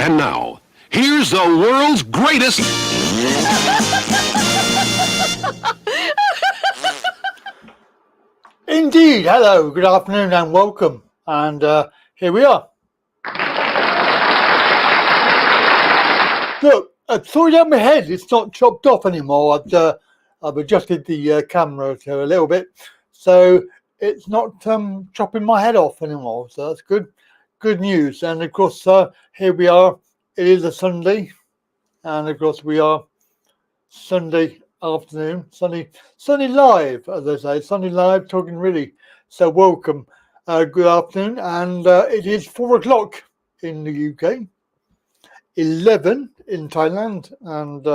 And now, here's the world's greatest... Indeed. Hello, good afternoon and welcome. And here we are. Look, sorry down my head, it's not chopped off anymore. I've adjusted the camera to a little bit, so it's not chopping my head off anymore. So that's good news. And of course, here we are. It is a Sunday, and of course we are Sunday afternoon, Sunday live, as they say, Sunday live, talking really. So welcome, good afternoon, and it is 4 o'clock in the UK, 11 in Thailand, and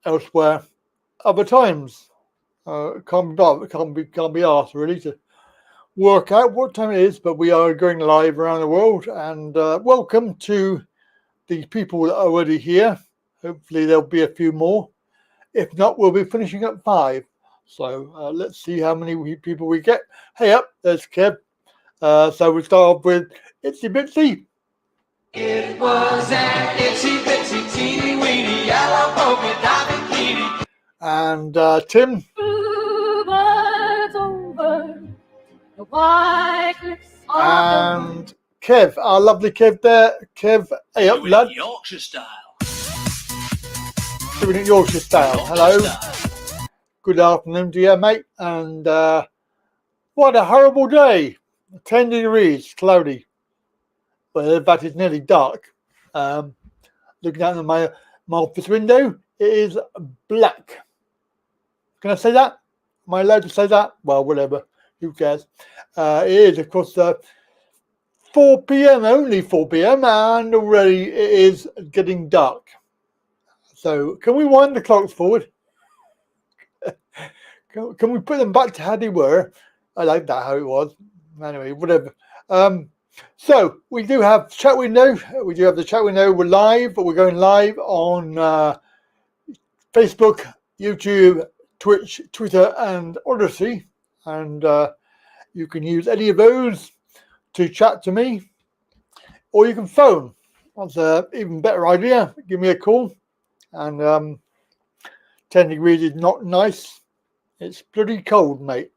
elsewhere other times. Can't be asked really to work out what time it is, but we are going live around the world. And welcome to the people that are already here. Hopefully there'll be a few more. If not, we'll be finishing at 5. So let's see how many people we get. Hey up, there's Kev. So we start off with Itsy Bitsy. It was an itsy bitsy teeny weeny yellow polka dot bikini. And Tim. Over the white cliffs of And Kev, our lovely Kev there. Kev, hey up, lad. Yorkshire style. Doing it Yorkshire style. Hello. Good afternoon to you, mate. And what a horrible day. 10 degrees, cloudy. Well, in fact, it's nearly dark. Looking out my office window, it is black. Can I say that? Am I allowed to say that? Well, whatever. Who cares? It is, of course, 4 p.m., only 4 p.m., and already it is getting dark. So, can we wind the clocks forward? Can we put them back to how they were? I like that, how it was. Anyway, whatever. So, we do have chat window. We do have the chat window. We're live. We're going live on Facebook, YouTube, Twitch, Twitter, and Odyssey. And you can use any of those to chat to me. Or you can phone. That's an even better idea. Give me a call. And 10 degrees is not nice. It's bloody cold, mate.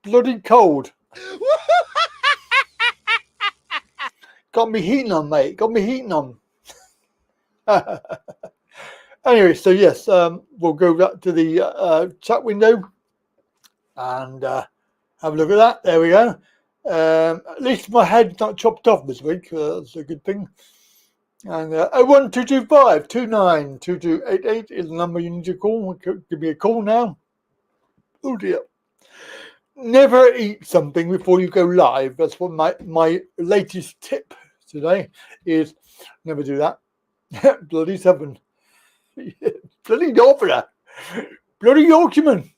Bloody cold. Got me heating on, mate. Got me heating on. Anyway, so yes, we'll go back to the chat window and have a look at that. There we go. At least my head's not chopped off this week. That's a good thing. And 01225 292288 is the number you need to call. Give me a call now. Oh dear. Never eat something before you go live. That's what my latest tip today is. Never do that. Bloody seven. Bloody Northerner. Bloody Yorkshireman.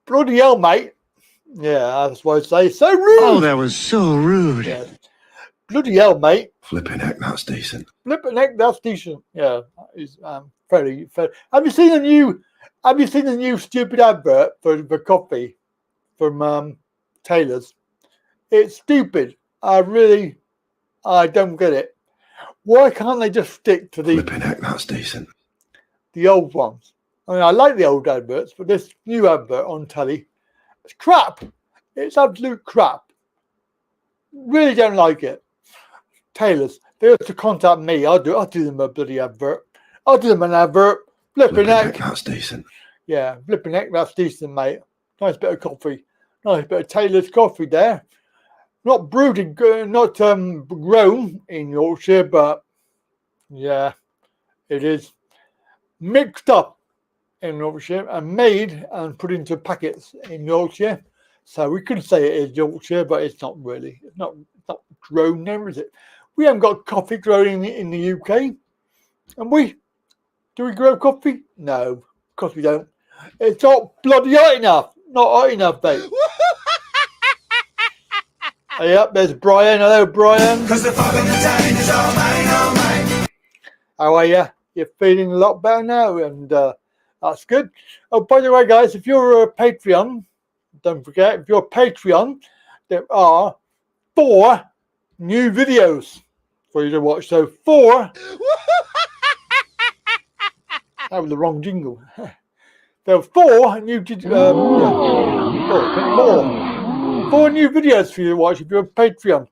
Bloody hell, mate. Yeah, that's what I say. So rude. Oh, that was so rude. Yeah. Bloody hell, mate. Flipping heck, that's decent. Flipping heck, that's decent. Yeah, it's very fair. Have you seen the new stupid advert for coffee from Taylor's? It's stupid. I don't get it. Why can't they just stick to Flipping heck, that's decent. the old ones? I mean, I like the old adverts, but this new advert on telly, it's crap. It's absolute crap. Really don't like it. Taylor's, they have to contact me. I'll do them a bloody advert. I'll do them an advert. Flipping heck, that's decent. Yeah, flipping heck, that's decent, mate. Nice bit of coffee. Nice bit of Taylor's coffee there. Not brewed, not grown in Yorkshire, but yeah, it is mixed up in Yorkshire and made and put into packets in Yorkshire. So we could say it is Yorkshire, but it's not really. It's not grown there, is it? We haven't got coffee growing in the UK. And do we grow coffee? No, of course we don't. It's not bloody hot enough. Not hot enough, mate. Hey up, there's Brian. Hello, Brian. Cause the fog of the time is all mine. How are you? You're feeling a lot better now, and that's good. Oh, by the way, guys, if you're a Patreon, don't forget, if you're a Patreon, there are 4 new videos for you to watch. So 4. That was the wrong jingle. There are 4 new 4 new videos for you to watch if you're a Patreon.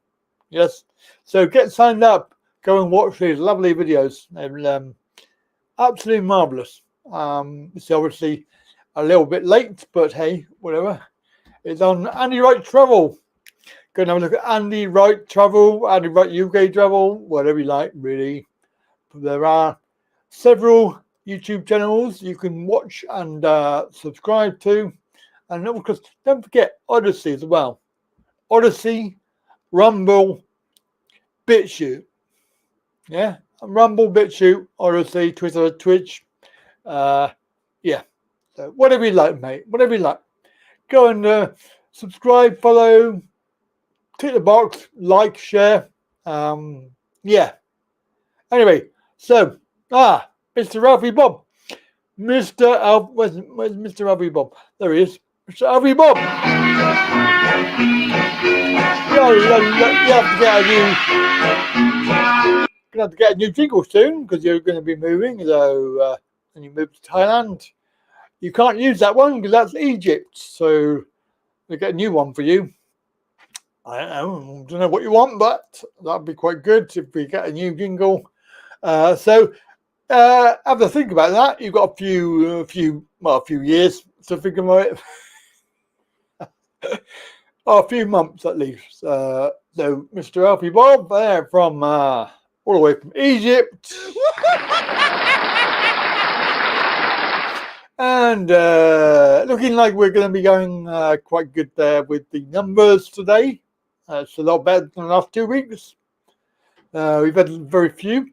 Yes. So get signed up. Go and watch these lovely videos. They're absolutely marvellous. It's obviously a little bit late, but hey, whatever. It's on Andy Wright Travel. Go and have a look at Andy Wright Travel, Andy Wright UK Travel, whatever you like, really. There are several YouTube channels you can watch and subscribe to. And of course, don't forget Odyssey as well. Odyssey Rumble, BitChute. Yeah, Rumble, BitChute, Odyssey, Twitter, Twitch. Yeah, so whatever you like, mate. Whatever you like. Go and subscribe, follow, tick the box, like, share. Yeah. Anyway, so Mr. Ralphie Bob. Where's Mr. Ralphie Bob? There he is. Mr. Ralphie Bob. You have to get a new jingle soon because you're going to be moving. So and you move to Thailand. You can't use that one because that's Egypt. So we'll get a new one for you. I don't know what you want, but that'd be quite good if we get a new jingle. So have a think about that. You've got a few years to think about it. A few months at least. So Mr. Alfie Bob there from all the way from Egypt. And looking like we're going to be going quite good there with the numbers today. It's a lot better than the last 2 weeks. We've had very few.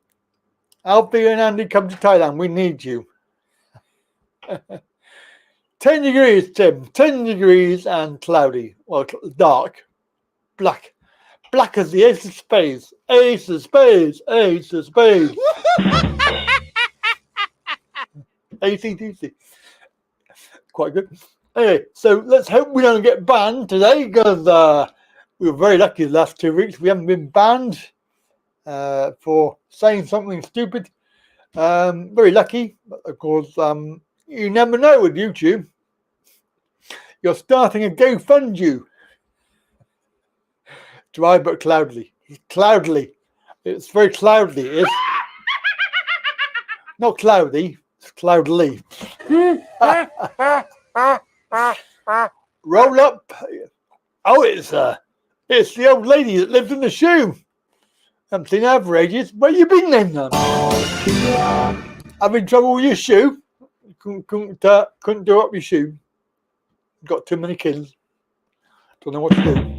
Alfie and Andy, come to Thailand. We need you. 10 degrees, Tim. 10 degrees and cloudy. Well, dark. Black. Black as the ace of spades. Ace of spades. Ace of spades. ACDC. Quite good. Anyway, so let's hope we don't get banned today because we were very lucky the last 2 weeks. We haven't been banned for saying something stupid. Very lucky. But of course, you never know with YouTube. You're starting a GoFundMe. Dry but cloudly. It's cloudly. It's very cloudly. It's not cloudy. It's cloudly. Roll up. Oh, it's the old lady that lives in the shoe. Haven't seen her for ages. Where you been then, none? Having trouble with your shoe? Couldn't do up your shoe. Got too many kids. Don't know what to do.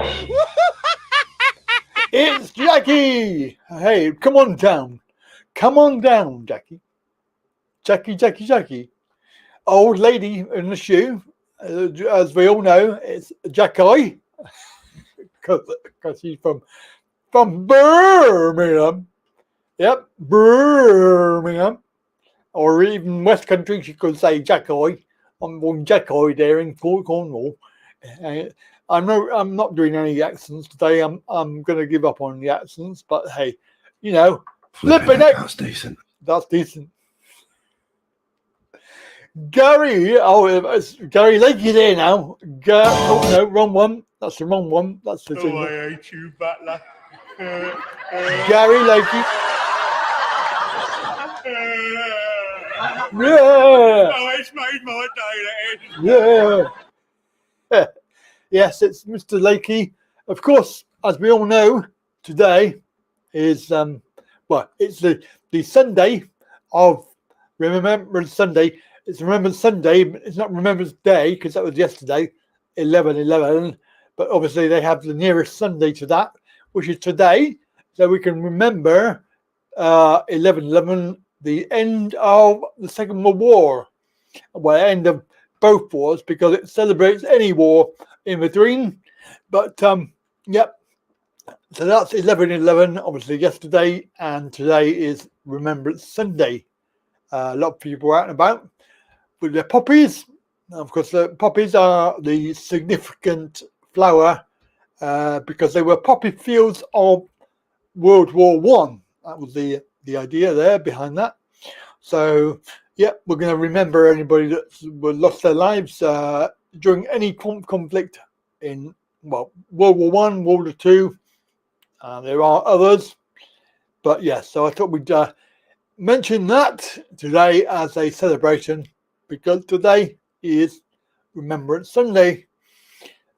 It's Jackie. Hey, come on down. Come on down, Jackie. Jackie. Old lady in the shoe. As we all know, it's Jackie. Because she's from Birmingham. Yep, Birmingham. Or even West Country, she could say Jackie. I'm born Jackie there in Cornwall. I'm not doing any accents today. I'm going to give up on the accents. But hey, you know, flipping it. That's decent. That's decent. Gary, it's Gary Lakey there now. Oh no, wrong one. That's the wrong one. That's the thing. I hate you, Butler. Gary Lakey. Yeah. Oh, it's made my day, Yeah. Yes, it's Mr. Lakey. Of course, as we all know, today is it's the Sunday of Remembrance Sunday. It's Remembrance Sunday. It's not Remembrance Day because that was yesterday, 11/11. But obviously they have the nearest Sunday to that, which is today, so we can remember 11/11, the end of the Second World War, well, end of both wars because it celebrates any war in between. But yep. So that's 11/11, obviously yesterday, and today is Remembrance Sunday. A lot of people are out and about with their poppies. Of course, the poppies are the significant flower because they were poppy fields of World War One. That was the idea there behind that. So, yeah, we're going to remember anybody that lost their lives during any conflict in World War One, World War Two. There are others, but yes. So I thought we'd mention that today as a celebration because today is Remembrance Sunday.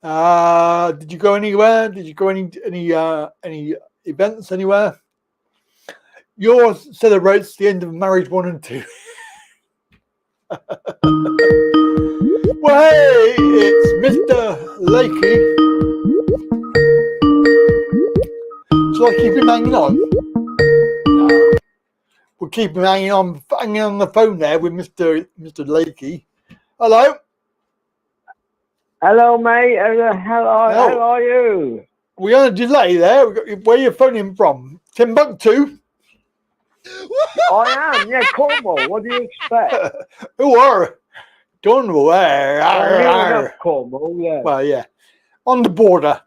Did you go anywhere? Did you go any events anywhere? Yours celebrates the end of Marriage 1 and 2. Well, hey, it's Mr. Lakey. Shall I keep him hanging on? We'll keep him hanging on the phone there with Mr. Lakey. Hello. Hello, mate. How are you? We're on a delay there. Where are you phoning from? Timbuktu? I am, yeah, Cornwall. What do you expect? Who are? Cornwall. Cornwall, yeah. Well, yeah. On the border.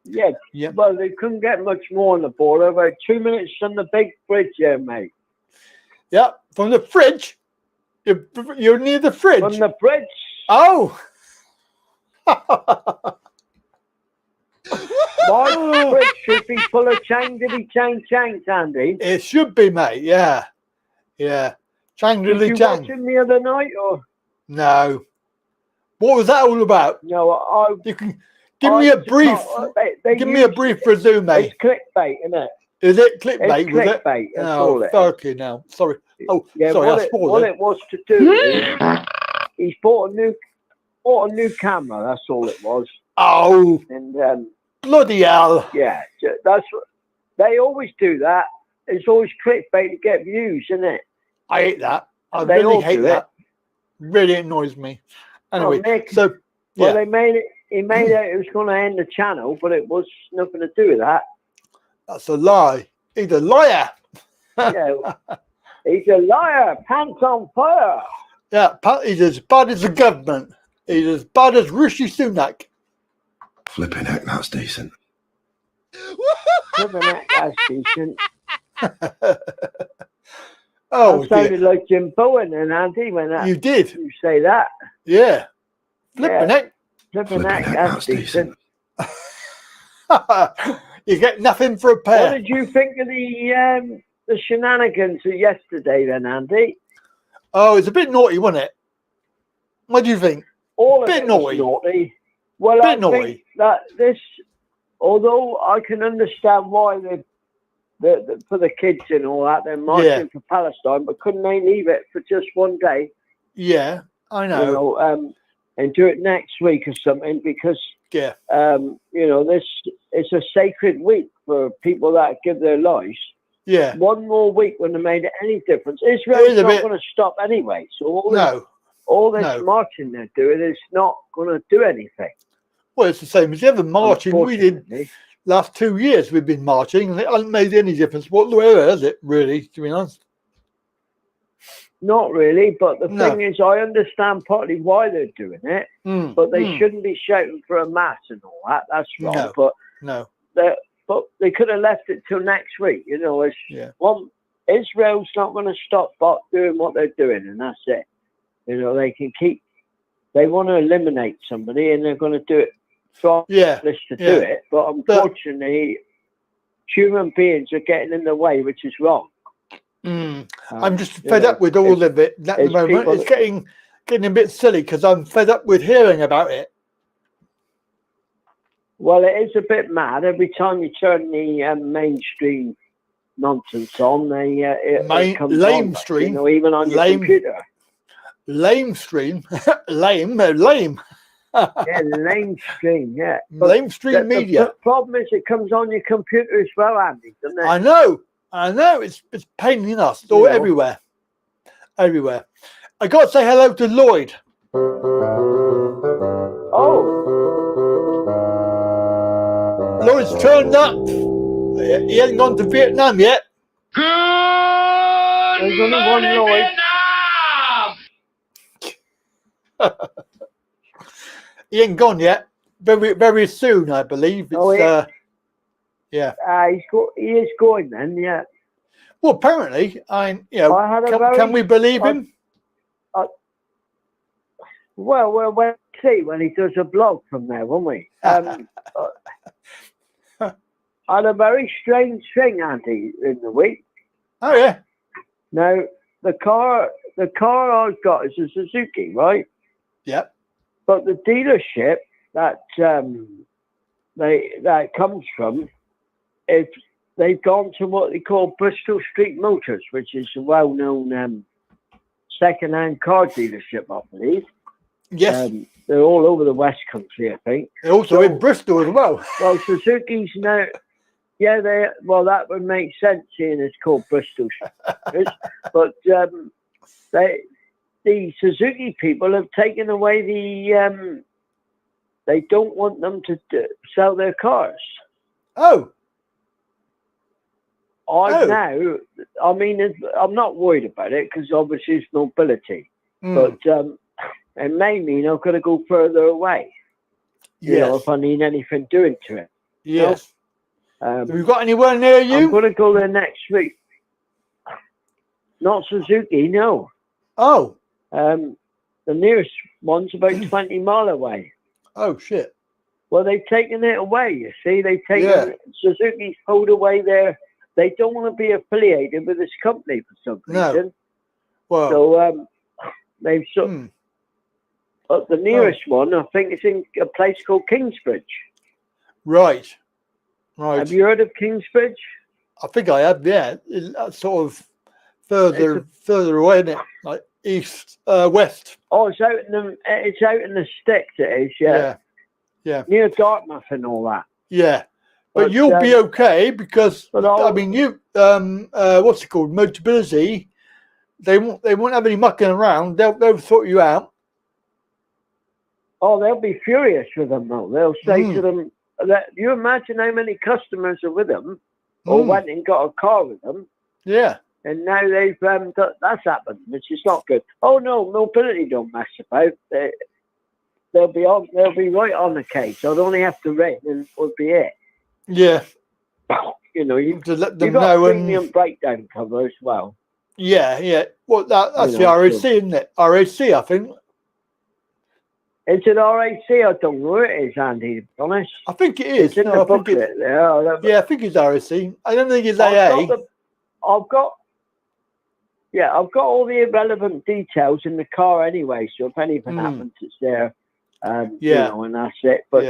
Yeah. Yeah. Well, they couldn't get much more on the border. About 2 minutes from the big bridge here, mate. Yeah, from the fridge. You're near the fridge. From the bridge. Oh. My fridge should be full of diddy chang, Andy. It should be, mate. Yeah. Yeah. Chang Did dilly you chang. watch him the other night, or? No. What was that all about? No, You can give me a brief. Give me a brief resume. It's clickbait, isn't it? Is it clickbait? It's Was it? clickbait. That's Oh, all it is. okay. Now, sorry. Oh, Yeah, sorry. I what spoiled it. it was to do is he's bought a new camera. That's all it was. Oh, And bloody hell! yeah, that's what they always do. That it's always clickbait to get views, isn't it? I hate that. I They really all hate do that. Really annoys me. Anyway, Nick, so Well, yeah, they made it. He made it. It was going to end the channel, but it was nothing to do with that. that's a lie. He's a liar. Yeah, he's a liar. Pants on fire. Yeah, he's as bad as the government. He's as bad as Rishi Sunak. Flipping heck, that's decent. Flipping heck, that's decent. Oh, I sounded like Jim Bowen and Andy when you did. you say that. Yeah. Flipping heck. Flipping heck, that's decent. You get nothing for a What pair. did you think of the shenanigans of yesterday then, Andy? Oh, it's a bit naughty, wasn't it? What do you think? All of Bit it naughty. was naughty. Well, I Bit naughty. think that this, although I can understand why for the kids and all that, they're marching for Palestine, but couldn't they leave it for just one day? Yeah, I know. You know, and do it next week or something, because Yeah. you know, this is a sacred week for people that give their lives. Yeah. One more week wouldn't have made any difference. It is Israel's a not bit- going to stop anyway. So No. all this no. marching they're doing is not going to do anything. Well, it's the same as the other marching we did Unfortunately. last 2 years. We've been marching, and it hasn't made any difference whatsoever, has it? Really, to be honest. Not really, but the No. thing is, I understand partly why they're doing it, Mm, but they shouldn't be shouting for a mass and all that. That's wrong. No. But No. they could have left it till next week. You know, it's Yeah. Israel's not going to stop doing what they're doing, and that's it. You know, they can keep. They want to eliminate somebody, and they're going to do it. Try Yeah. to do Yeah. it, but unfortunately, human beings are getting in the way, which is wrong. I'm just you fed know, up with all of it at the it's moment. people It's getting a bit silly because I'm fed up with hearing about it. Well, it is a bit mad. Every time you turn the mainstream nonsense on, it comes lame on, stream. you know, even on your Lame. computer. Lame stream. lame. Yeah, lame stream, yeah. But Lame stream media. The problem is it comes on your computer as well, Andy, doesn't it? I know. It's pain in us. It's all You know. everywhere. I got to say hello to Lloyd. Oh, Lloyd's turned up. He hasn't gone to Vietnam yet. there's only one Lloyd. He ain't gone yet. Very, very soon, I believe. It's, Oh, yeah. Yeah. He is going then, yeah. Well, apparently, I had a can we believe him? Well, we'll see when he does a blog from there, won't we? I had a very strange thing, Andy, in the week. Oh yeah. Now, the car I've got is a Suzuki, right? Yep. But the dealership that that comes from, if they've gone to what they call Bristol Street Motors, which is a well-known second-hand car dealership, I believe. Yes. They're all over the West Country, I think. They're also in Bristol as well. Well, Suzuki's now. Yeah, that would make sense, seeing it's called Bristol. But the Suzuki people have taken away the. They don't want them to sell their cars. Oh. Now, I mean, I'm not worried about it because obviously it's mobility. But it may mean I've got to go further away. Yes. You know, if I need anything doing to it. Yes. Have you got anywhere near you? I'm going to go there next week. Not Suzuki, no. Oh. The nearest one's about 20 mile away. Oh, shit. Well, they've taken it away, you see. They've taken Suzuki's pulled away there. They don't want to be affiliated with this company for some reason. Well. So they've but the nearest one, I think, is in a place called Kingsbridge. Right. Right. Have you heard of Kingsbridge? I think I have, yeah. That's sort of further away, isn't it? Like east, west. Oh, it's out in the sticks, it is, yeah. Yeah. Near Dartmouth and all that. Yeah. But you'll be okay because, I mean, you, what's it called? Motability, they won't have any mucking around. They'll sort you out. Oh, they'll be furious with them, though. They'll say to them, you imagine how many customers are with them or went and got a car with them. Yeah. And now they've that's happened, which is not good. Oh no, mobility don't mess about. They'll be right on the case. I'd only have to ring and would be it. Yeah. You know, you to let them you've got know premium breakdown cover as well. Yeah. Well, that's the RAC, isn't it? RAC, I think. Is it RAC? I don't know it is, Andy, to be honest. I think it is. It's in the booklet there. Yeah, I think it's RAC. I don't think it's AA. I've got all the irrelevant details in the car anyway, so if anything happens, it's there. You know, and that's it. But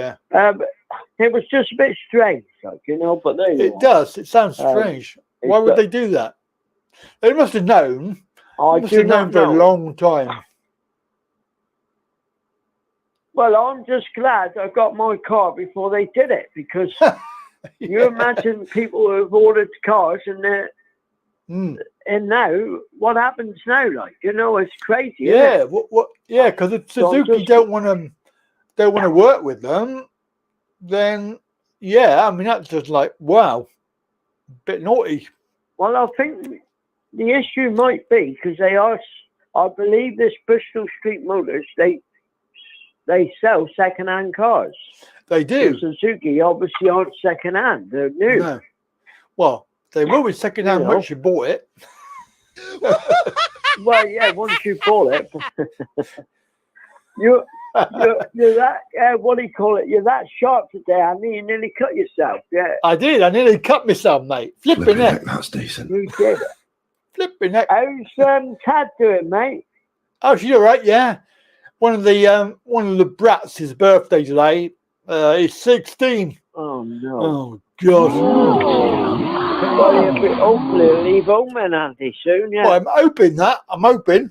it was just a bit strange, like, you know. But there you does. It sounds strange. Why would they do that? They must have known. I must have known for a long time. Well, I'm just glad I got my car before they did it, because you imagine people who have ordered cars and they're and now what happens now? Like, you know, it's crazy. Yeah, isn't it? what? Yeah, because if Suzuki don't want to work with them, then I mean that's just like wow, bit naughty. Well, I think the issue might be because they are. I believe this Bristol Street Motors they sell second-hand cars. They do. So Suzuki obviously aren't second-hand; they're new. No. Well, they will be second-hand once you bought it. Well, yeah, once you bought it, you're that what do you call it? You're that sharp today, Andy. You nearly cut yourself. Yeah, I did. I nearly cut myself, mate. Flipping neck. That's decent. you did. Flipping neck. How's Tad doing, mate? Oh, she's all right. Yeah. One of the brats' his birthday today. He's 16. Oh no. Oh God. Well, hopefully he'll leave home then, Andy, soon. Yeah. Well, I'm hoping that. I'm hoping.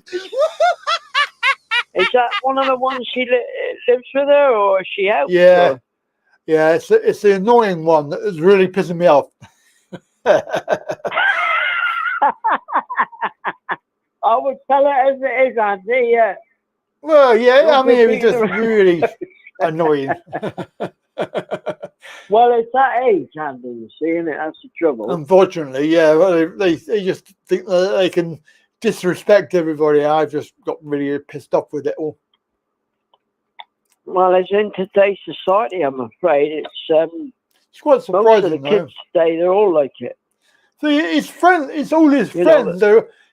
Is that one of the ones she lives with her, or is she out? Yeah. Yeah, it's the annoying one that is really pissing me off. I would tell her as it is, Andy. Yeah. Well, yeah, I mean, it was just really annoying. Well, it's that age, Andy, you see, and that's the trouble. Unfortunately, yeah. Well, they just think that they can disrespect everybody. I've just got really pissed off with it all. Well, as in today's society, I'm afraid It's quite surprising. Most of the kids today, they're all like it. See, his friends, it's all his friends.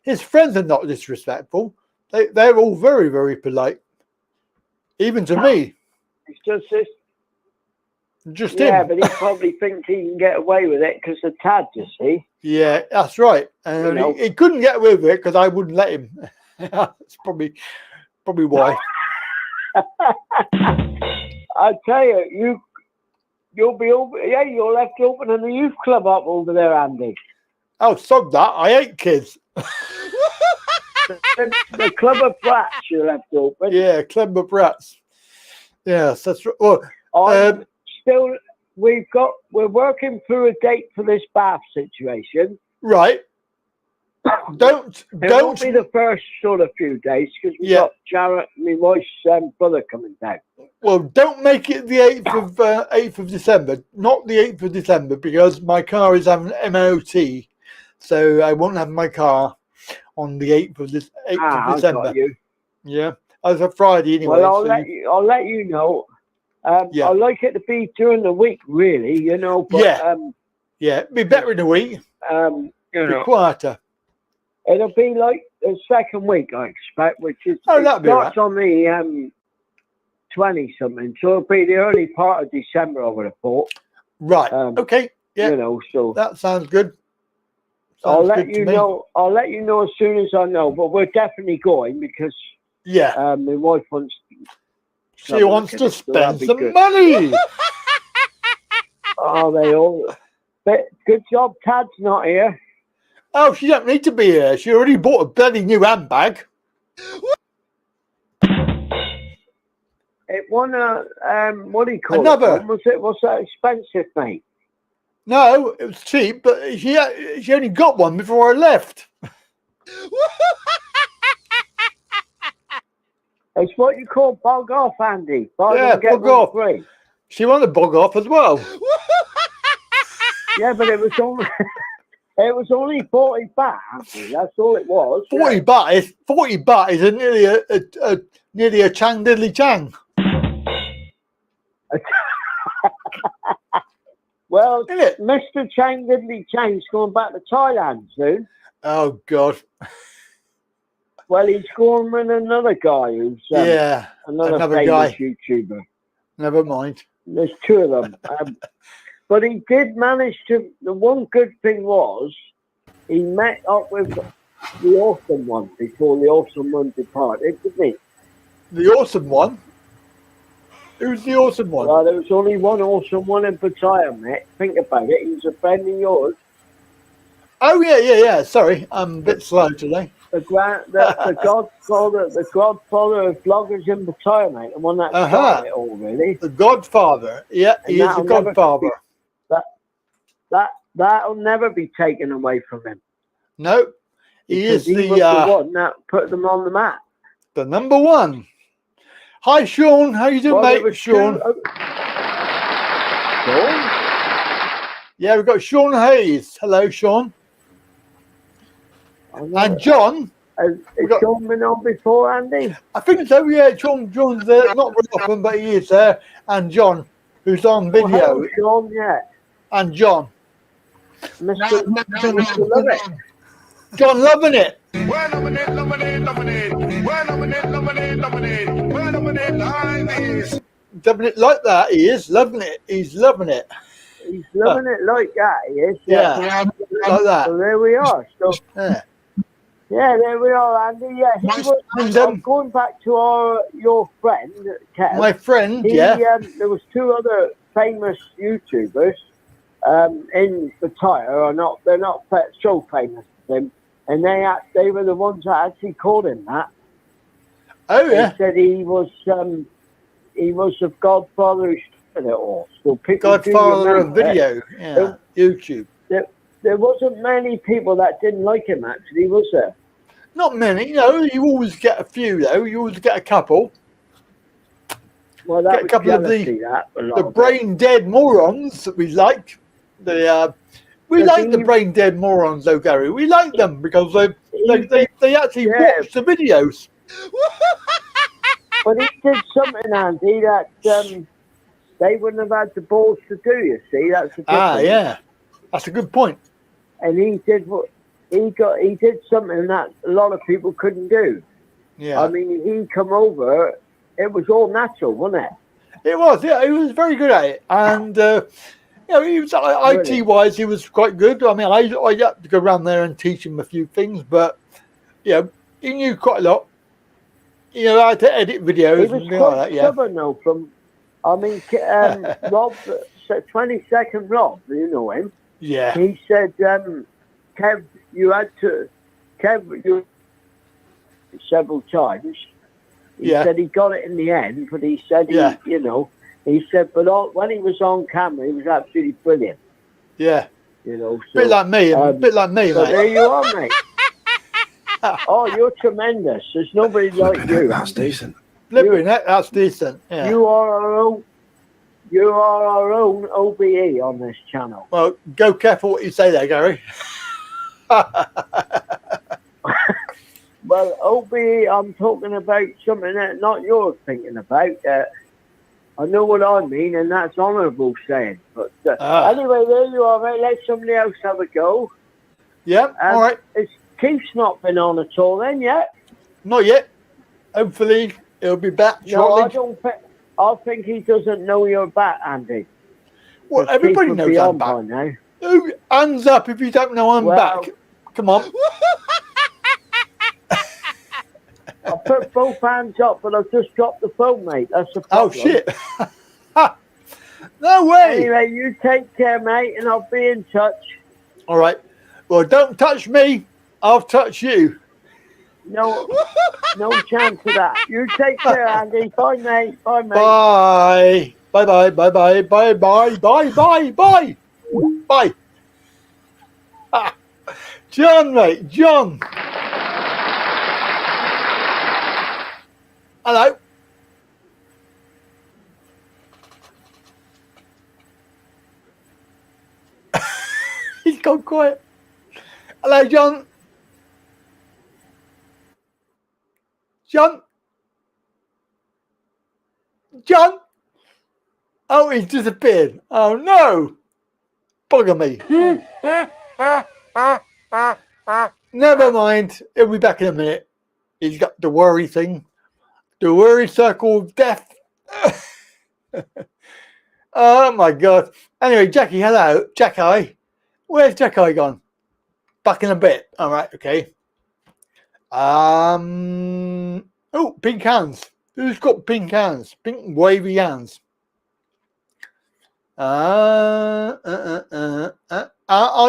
His friends are not disrespectful. They're all very, very polite. Even to me. It's just this. Just yeah, him. but he probably thinks he can get away with it because of Tad, you see. Yeah, that's right. And he couldn't get away with it because I wouldn't let him. That's probably why. I tell you, you'll be over. Yeah, you'll have to open a youth club up over there, Andy. Oh, sod that! I hate kids. The club of brats you'll have to open. Yeah, club of brats. Yes, that's right. Well, I'm still, we're working through a date for this bath situation. right. It won't be the first sort of few days because we've got Jarrett, my wife's brother coming down. Well, don't make it the 8th of December. Not the 8th of December because my car is having MOT, so I won't have my car on the 8th of December. I got you. Yeah, as a Friday anyway. Well, I'll let you know. I like it to be during the week, really. You know. But, it'd be better in the week. You know, quieter. It'll be like the second week, I expect, which is that'd be starts on the 20 something, so it'll be the early part of December, I would have thought. Right. Okay. Yeah. You know, so that sounds good. I'll let you know. I'll let you know as soon as I know. But we're definitely going because my wife wants. She wants to spend some money. Oh, they all. But good job, Tad's not here. Oh, she don't need to be here. She already bought a bloody new handbag. It won a what do you call another. it? Was that expensive, mate? No, it was cheap, but she only got one before I left. It's what you call bog off, Andy. Bog off. Free. She wanted bog off as well. Yeah, but it was only. It was only 40 baht. That's all it was. 40 baht is nearly a chang diddly chang. Well, Mr. Chang Diddly Chang's going back to Thailand soon. Oh God. Well, he's going with another guy who's another famous guy. YouTuber. Never mind. There's two of them. But he did manage to. The one good thing was he met up with the awesome one before the awesome one departed, didn't he? The awesome one? Who's the awesome one? Well, there was only one awesome one in Pattaya, mate. Think about it. He was a friend of yours. Oh yeah. Sorry, I'm a bit slow today. The godfather of vloggers in Pattaya, mate. The one that started it all, really. The Godfather. Yeah, he is the Godfather. That'll never be taken away from him. No, he was the one that put them on the map. The number one. Hi, Sean. How you doing, mate? Sean. Sean? Yeah, we've got Sean Hayes. Hello, Sean. And John. Has Sean been on before, Andy? I think so, yeah. John's there. Not very often, but he is there. And John, who's on video. Hello, Sean, yeah. And John. Mr. Love It. John loving it. Well, loving it. Well, loving it. Well, loving it like this. Loving it like that, he is. Loving it. He's loving it. He's loving it like that, he is. Yeah, like that. So there we are. So, yeah, there we are, Andy. Yeah, I'm going back to your friend, Kev. My friend, yeah. There was two other famous YouTubers in Pattaya. They're not so famous as him, and they were the ones that actually called him that. Oh yeah. They said he was the godfather who started it all. So Godfather of video, YouTube. There wasn't many people that didn't like him, actually, was there? Not many. No, you always get a few, though. You always get a couple. Well, that get a couple of the brain dead morons that we like. We like the brain dead morons, though, Gary. We like them because they actually watch the videos. But he did something, Andy, that they wouldn't have had the balls to do. You see, that's the difference. Yeah, that's a good point. And he did he did something that a lot of people couldn't do. Yeah, I mean, he come over. It was all natural, wasn't it? It was. Yeah, he was very good at it, and he was IT wise, he was quite good. I mean, I had to go around there and teach him a few things, but he knew quite a lot. I had to edit videos and things like that. Yeah. Stubborn, though. Rob, 22nd Rob, you know him. Yeah. He said, Kev, you several times, He Yeah. said he got it in the end, but he said, Yeah. he, you know, he said, but when he was on camera, he was absolutely brilliant. Yeah. You know, so, Bit like me, bit like me, so mate. there you are, mate. Oh, you're tremendous. There's nobody like Flipping you, heck, that's Andy. decent. Flipping heck, that's decent. Yeah. You are our own OBE on this channel. Well, go careful what you say there, Gary. Well, OBE, I'm talking about something that not you're thinking about. I know what I mean, and that's honourable saying. But anyway, there you are, mate. Let somebody else have a go. Yeah, all right. Keith's not been on at all then yet. Not yet. Hopefully, he'll be back No, shortly. I don't think. I think he doesn't know you're back, Andy. Well, 'Cause everybody Keith would knows be I'm on back. by now. Oh, hands up if you don't know I'm Well- back. Come on. I put both hands up, but I've just dropped the phone, mate. That's the problem. Oh, shit. No way. Anyway, you take care, mate, and I'll be in touch. All right. Well, don't touch me. I'll touch you. No chance of that. You take care, Andy. Bye, mate. Bye, mate. Bye. Bye, bye, bye, bye, bye, bye, bye, bye, bye. Bye. Ah. John, mate. John. Hello. He's gone quiet. Hello, John. John. John. Oh, he's disappeared. Oh, no. Bugger me. Never mind. He'll be back in a minute. He's got the worry thing. The worry circle of death. Oh, my God. Anyway, Jackie, hello. Jackie. Where's Jackie gone? Back in a bit. All right, okay. Oh, pink hands. Who's got pink hands? Pink wavy hands. Are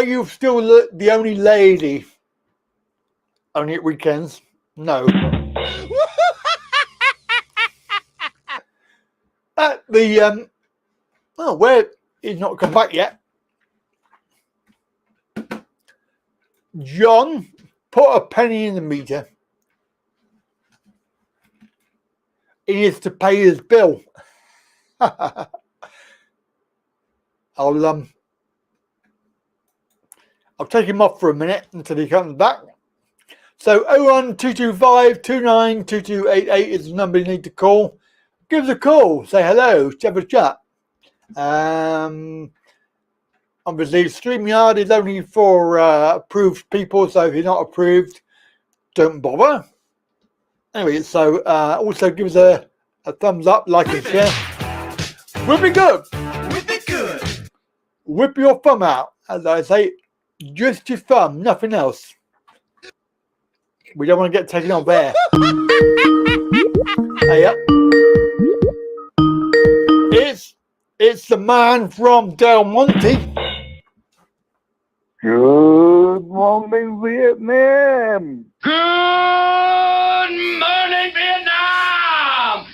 you still the only lady? Only at weekends? No. Where he's not come back yet. John, put a penny in the meter. He needs to pay his bill. I'll take him off for a minute until he comes back. So 01225 292288 is the number you need to call. Give us a call. Say hello. Have a chat. Obviously, Streamyard is only for approved people, so if you're not approved, don't bother. Anyway, so also give us a thumbs up, like and share. Whip it good. Whip it good. Whip your thumb out, as I say, just your thumb, nothing else. We don't want to get taken off air. Hey, yep. It's the man from Del Monte. Good morning, Vietnam. Good morning, Vietnam!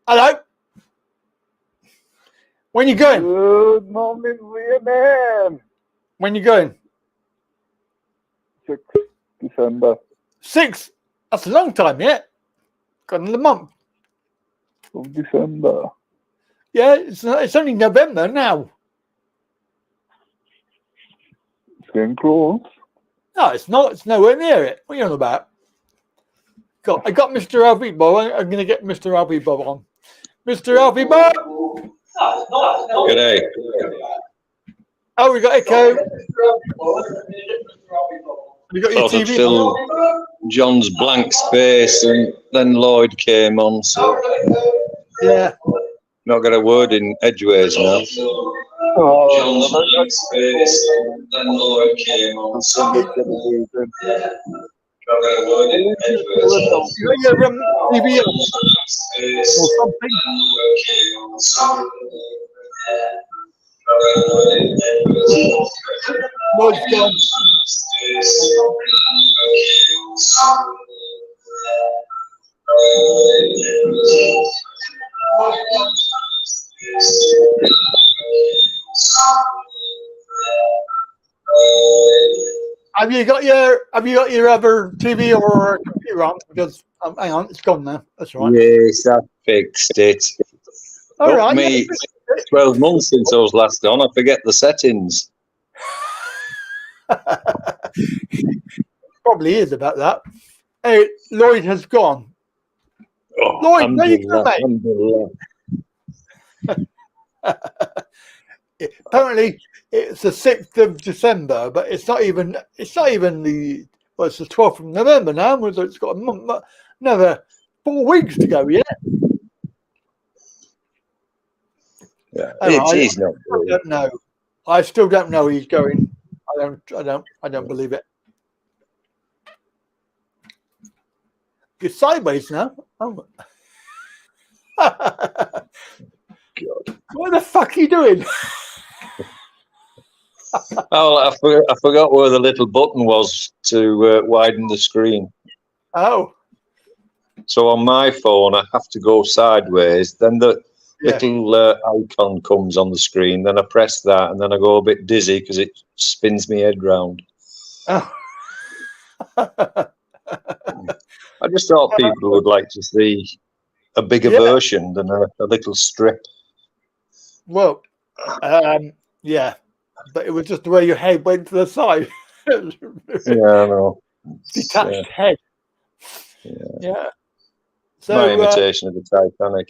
Hello. When you going? Good morning, Vietnam. When you going? 6 December 6. That's a long time, yeah. Got another month. of December. Yeah, it's only November now. It's getting close. No, it's not. It's nowhere near it. What are you on about? I got Mr. Alfie Bob. I'm going to get Mr. Alfie Bob on. Mr. Alfie Bob. G'day. Oh, we got echo. You got your Thought I'd TV fill John's blank space, and then Lloyd came on, so Yeah. not got a word in edgeways now. John's blank space, then Lloyd came on, so not got a word in edgeways now. You got your TV on or something. Lloyd's gone. Have you got your other TV or computer on? Because hang on, it's gone now. That's right. Yes, I fixed it. All Took right. me 12 months since I was last on. I forget the settings. Probably is about that. Hey, Lloyd has gone. Oh, Lloyd, where you going, mate? Alhamdulillah. Apparently, it's the 6th of December, but it's not even the. Well, it's the 12th of November now. So it's got a month, another 4 weeks to go. Yeah. Yeah, Anyway, he's not I good. don't know. I still don't know he's going. I don't believe it. You're sideways now. Oh. What the fuck are you doing? Oh, I forgot where the little button was to widen the screen. Oh. So on my phone, I have to go sideways. Then the little icon comes on the screen. Then I press that, and then I go a bit dizzy because it spins my head round. Oh. I just thought people would like to see a bigger version than a little strip. Well, yeah, but it was just the way your head went to the side. Yeah, I know. Detached head. Yeah. So, my imitation of the Titanic.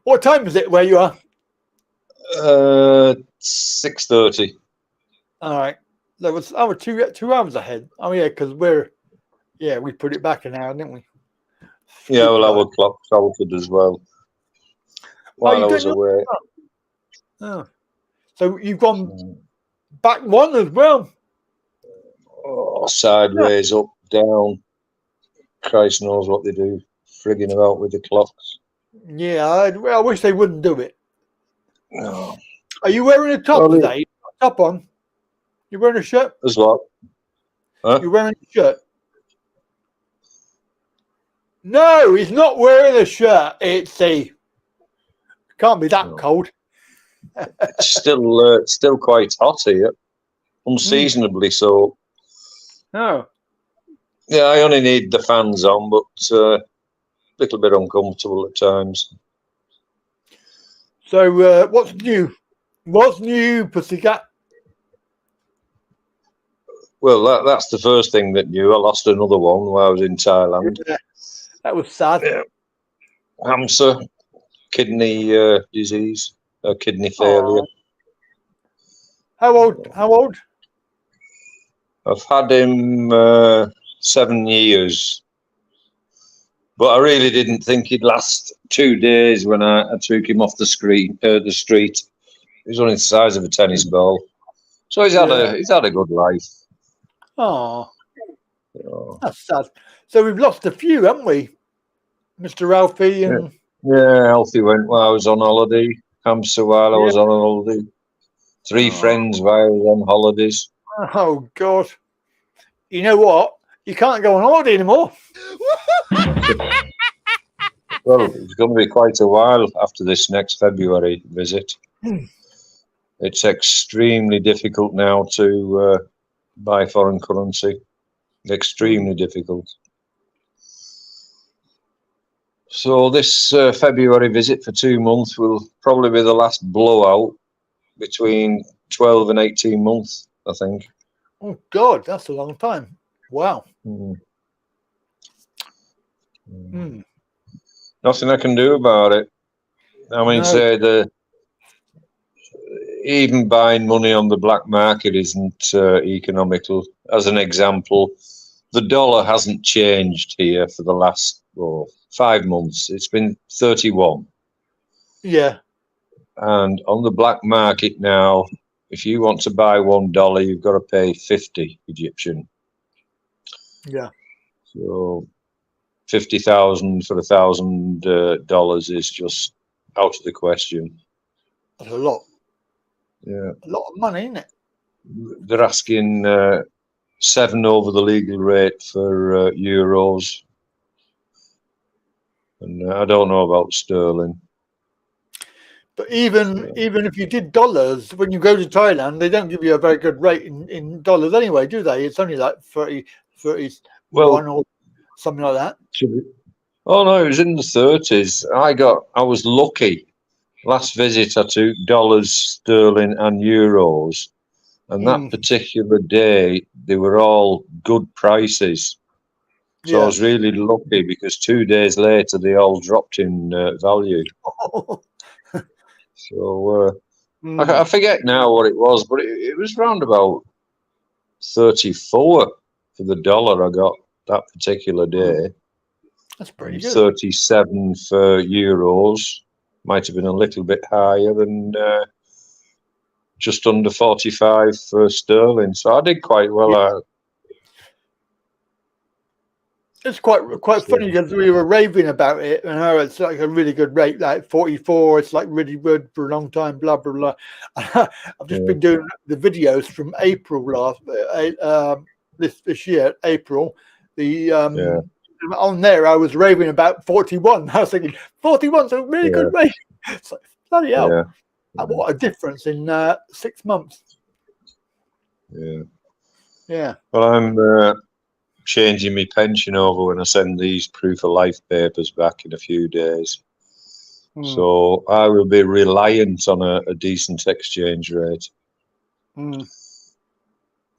What time is it where you are? 6:30. All right. That was 2 hours ahead. Oh yeah, because we put it back an hour, didn't we? Yeah, well, our clock's altered as well while I was away. Oh. So you've gone back one as well. Oh, sideways, up, down. Christ knows what they do, frigging about with the clocks. Yeah, I wish they wouldn't do it. No. Are you wearing a top today? Top on? You wearing a shirt? As what? Huh? You're wearing a shirt? No, he's not wearing a shirt. It's can't be that cold. It's still quite hot here, unseasonably so. Oh. Yeah, I only need the fans on, but a little bit uncomfortable at times. So, what's new? What's new, Pussycat? Well, that's the first thing that knew. I lost another one while I was in Thailand. Yeah, that was sad. Yeah. Hamster, kidney disease, kidney failure. How old? I've had him 7 years, but I really didn't think he'd last 2 days when I took him off the street. He was only the size of a tennis ball, so he's had a good life. Oh, that's sad. So we've lost a few, haven't we, Mr. Ralphie? And yeah, Alfie went while I was on holiday. Hamster while I was on holiday. 3 friends while I was on holidays. Oh God! You know what? You can't go on holiday anymore. Well, it's going to be quite a while after this next February visit. It's extremely difficult now to buy foreign currency. Extremely difficult. So this February visit for 2 months will probably be the last blowout between 12 and 18 months, I think. Oh God, that's a long time. Wow. Nothing I can do about it. I mean, even buying money on the black market isn't economical. As an example, the dollar hasn't changed here for the last 5 months. It's been 31. Yeah. And on the black market now, if you want to buy $1, you've got to pay 50 Egyptian. Yeah. So 50,000 for $1,000 is just out of the question. That's a lot. Yeah. A lot of money, isn't it? They're asking 7 over the legal rate for euros. And I don't know about sterling. But even if you did dollars, when you go to Thailand, they don't give you a very good rate in dollars anyway, do they? It's only like 31 or something like that. Oh no, it was in the 30s. I was lucky. Last visit I took dollars, sterling and euros. And that particular day, they were all good prices. So I was really lucky because 2 days later, they all dropped in value. So I forget now what it was, but it was round about 34 for the dollar I got that particular day. That's pretty good. 37 for euros. Might have been a little bit higher, and just under 45 for sterling. So I did quite well. It's quite funny because we were raving about it, and it's like a really good rate, like 44. It's like really good for a long time. Blah blah blah. I've just been doing the videos from April this year, April. On there, I was raving about 41. I was thinking 41's a really good rate. It's like bloody hell! Yeah. What a difference in 6 months. Yeah. Well, I'm changing my pension over when I send these proof of life papers back in a few days. So I will be reliant on a decent exchange rate.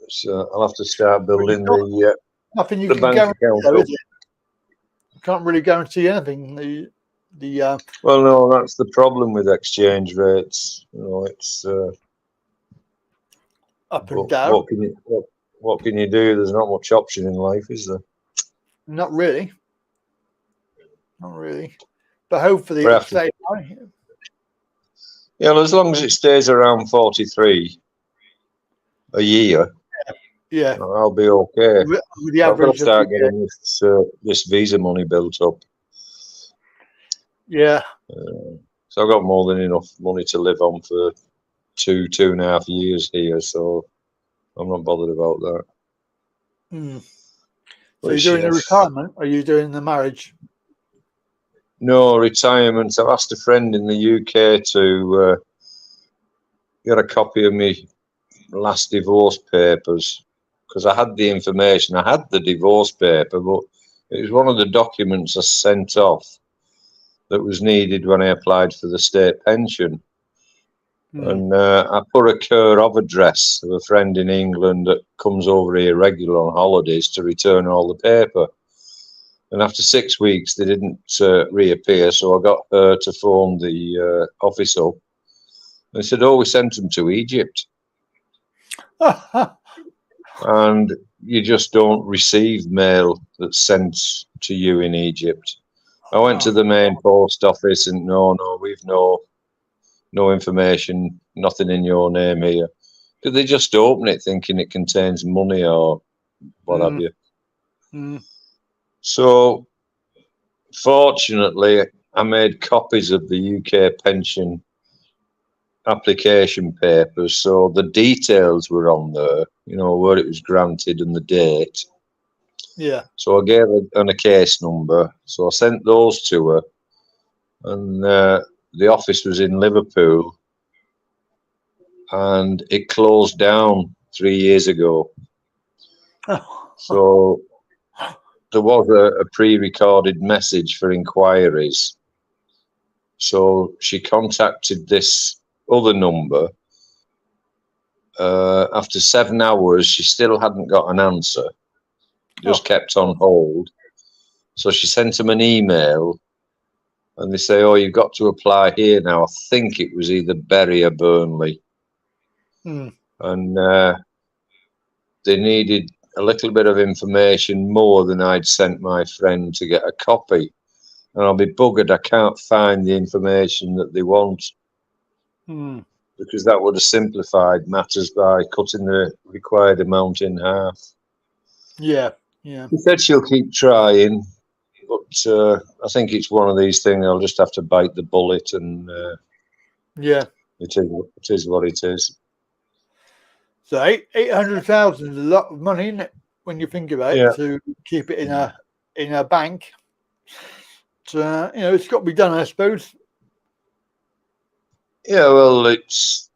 So I'll have to start building nothing you the can bank guarantee, account though, up. is it? You can't really guarantee anything. Well, no, that's the problem with exchange rates. You know, it's up and down. What can you do? There's not much option in life, is there? Not really. But hopefully it'll stay high. Yeah, well, as long as it stays around 43 a year, I'll be okay. With the I've got average to start getting this visa money built up. Yeah. So I've got more than enough money to live on for 2.5 years here, so I'm not bothered about that. So you're doing the retirement, or are you doing the marriage? No, retirement. I've asked a friend in the UK to get a copy of my last divorce papers, because I had the information. I had the divorce paper, but it was one of the documents I sent off that was needed when I applied for the state pension. And I put a care of address of a friend in England that comes over here regular on holidays to return all the paper. And after 6 weeks, they didn't reappear, so I got her to phone the office up. They said, "Oh, we sent them to Egypt." And you just don't receive mail that's sent to you in Egypt. I went to the main post office and no, we've no information, nothing in your name here. Because they just open it thinking it contains money or what have you. So, fortunately, I made copies of the UK pension application papers, so the details were on there, you know, where it was granted and the date. Yeah. So I gave her a case number. So I sent those to her, and the office was in Liverpool, and it closed down 3 years ago. So there was a pre-recorded message for inquiries. So she contacted this other number. After 7 hours, she still hadn't got an answer. Just kept on hold. So she sent them an email, and they say, "Oh, you've got to apply here now." I think it was either Bury or Burnley. And they needed a little bit of information more than I'd sent my friend to get a copy. And I'll be buggered, I can't find the information that they want. Because that would have simplified matters by cutting the required amount in half. Yeah. She said she'll keep trying, but I think it's one of these things. I'll just have to bite the bullet, and it is what it is. So 800,000 is a lot of money, isn't it? When you think about it, to keep it in a bank. So, you know, it's got to be done, I suppose. Yeah, well, it's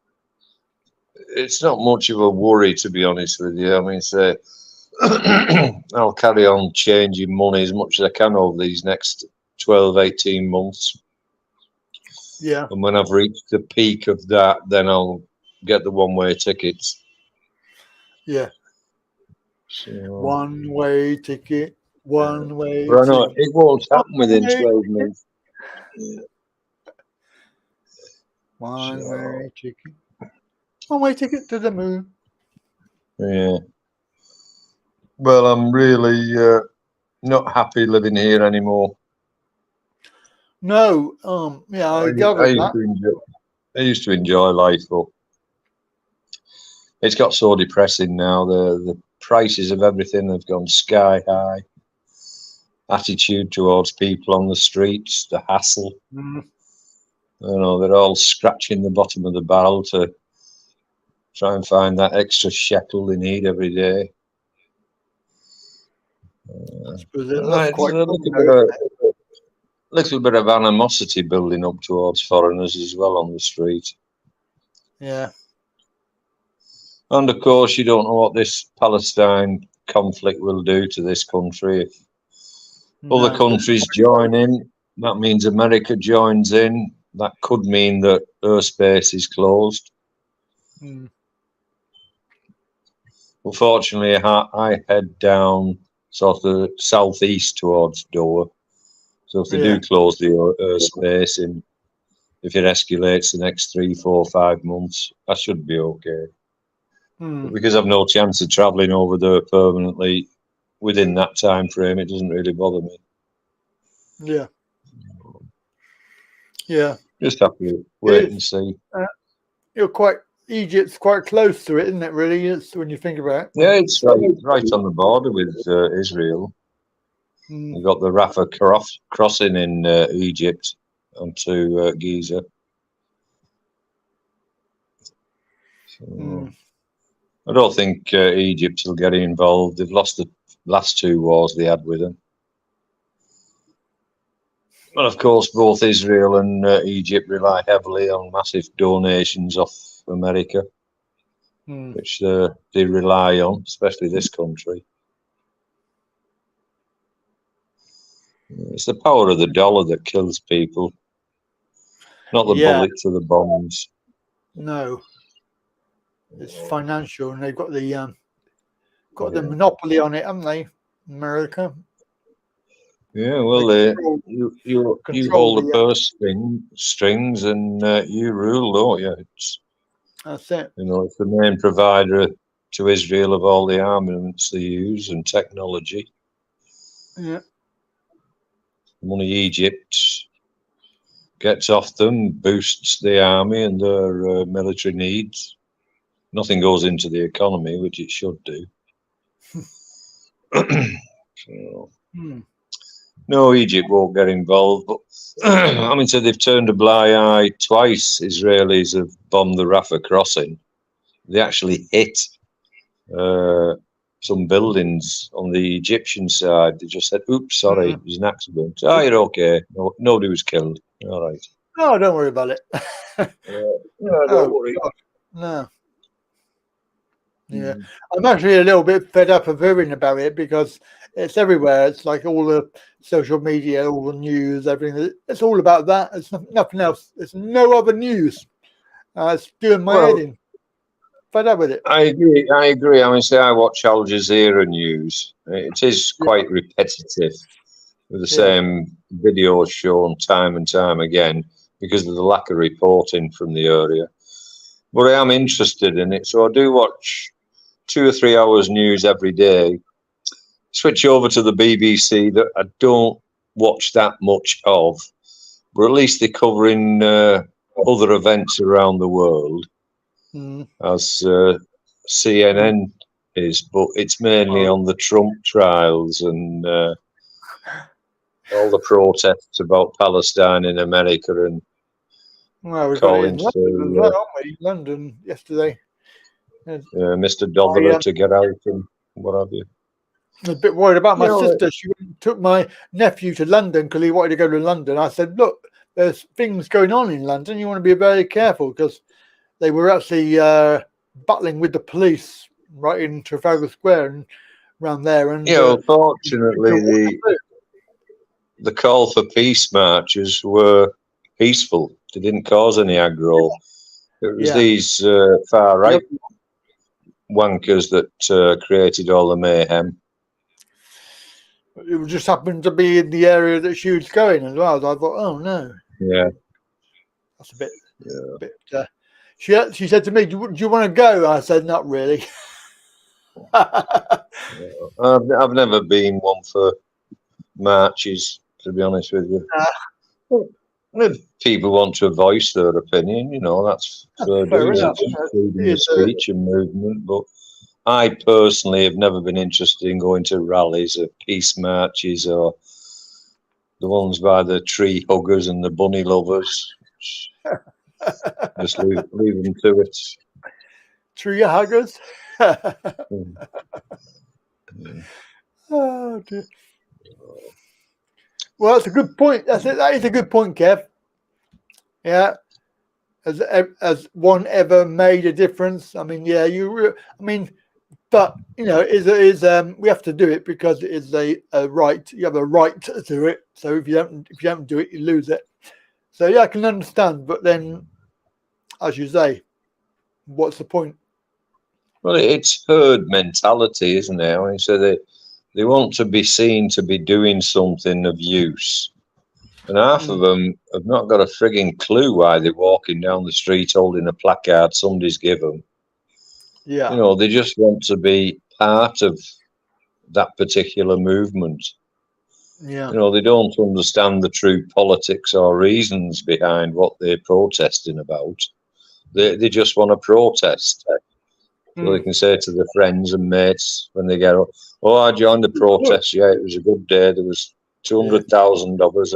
not much of a worry, to be honest with you. I mean, say, I'll carry on changing money as much as I can over these next 12, 18 months. Yeah. And when I've reached the peak of that, then I'll get the one-way tickets. Yeah. So, One-way ticket. One-way but I know ticket. it won't happen within One-way 12 months. One-way ticket. One-way ticket to the moon. Yeah. Well, I'm really not happy living here anymore. No. Yeah, I gathered that. I used to enjoy life, but it's got so depressing now. The prices of everything have gone sky high. Attitude towards people on the streets, the hassle. Mm. You know, they're all scratching the bottom of the barrel to try and find that extra shekel they need every day. That's It's quite a little bit of animosity building up towards foreigners as well on the street. Yeah. And of course, you don't know what this Palestine conflict will do to this country. If other countries join in, that means America joins in. That could mean that airspace is closed. Mm. Unfortunately, I head down sort of southeast towards Doha. So if they do close the airspace, and if it escalates the next 3, 4, 5 months, I should be okay. But because I've no chance of travelling over there permanently within that time frame, it doesn't really bother me. Yeah. Yeah. Just have to wait and see. Egypt's quite close to it, isn't it, really? It's when you think about it. Yeah, it's right on the border with Israel. You've got the Rafah crossing in Egypt onto Giza. So, I don't think Egypt will get involved. They've lost the last 2 wars they had with them. And of course, both Israel and Egypt rely heavily on massive donations off America, which they rely on, especially this country. It's the power of the dollar that kills people, not the bullets or the bombs. No, it's financial, and they've got the monopoly on it, haven't they, America? Yeah, well, you hold the purse strings, and you rule, don't you? That's it. You know, it's the main provider to Israel of all the armaments they use and technology. Yeah. Money Egypt gets off them, boosts the army and their military needs. Nothing goes into the economy, which it should do. So, no, Egypt won't get involved. But I mean, so they've turned a blind eye twice. Israelis have bombed the Rafah crossing. They actually hit some buildings on the Egyptian side. They just said, "Oops, sorry, it was an accident." Oh, you're okay. No, nobody was killed. All right. No, don't worry about it. No, don't worry. God. No. Yeah, I'm actually a little bit fed up of hearing about it because it's everywhere. It's like all the social media, all the news, everything. It's all about that. It's nothing else. There's no other news. It's doing my head in. Fed up with it. I agree. I mean, say I watch Al Jazeera news. It is quite repetitive with the same videos shown time and time again because of the lack of reporting from the area. But I am interested in it, so I do watch 2 or 3 hours news every day. Switch over to the BBC that I don't watch that much of, but at least they're covering other events around the world, as CNN is, but it's mainly on the Trump trials and all the protests about Palestine in America and we got it in London as well, aren't we? London yesterday. Mr. Dover to get out and what have you. I was a bit worried about my sister. She took my nephew to London because he wanted to go to London. I said, look, there's things going on in London, you want to be very careful, because they were actually battling with the police right in Trafalgar Square and around there. And Yeah, unfortunately, the call for peace marches were peaceful. They didn't cause any aggro. It was these far right wankers that created all the mayhem. It just happened to be in the area that she was going as well. So I thought, oh no, Yeah, that's a bit. She said to me, "Do you want to go?" I said, "Not really." I've never been one for marches, to be honest with you. If people want to voice their opinion, you know, that's fair dues. It's freedom of speech and movement. But I personally have never been interested in going to rallies or peace marches or the ones by the tree huggers and the bunny lovers. Just leave them to it. Tree huggers. Oh dear. Well, that's a good point. That is a good point, Kev. Yeah. Has one ever made a difference? I mean, yeah, but you know, we have to do it because it is a right. You have a right to do it. So if you don't do it, you lose it. So yeah, I can understand. But then, as you say, what's the point? Well, it's herd mentality, isn't it? I mean, so they want to be seen to be doing something of use. And half of them have not got a frigging clue why they're walking down the street holding a placard somebody's given. Yeah. You know, they just want to be part of that particular movement. Yeah. You know, they don't understand the true politics or reasons behind what they're protesting about. They just want to protest. So they can say to their friends and mates when they get up, "Oh, I joined the protest. Yeah, it was a good day. There was 200,000 of us."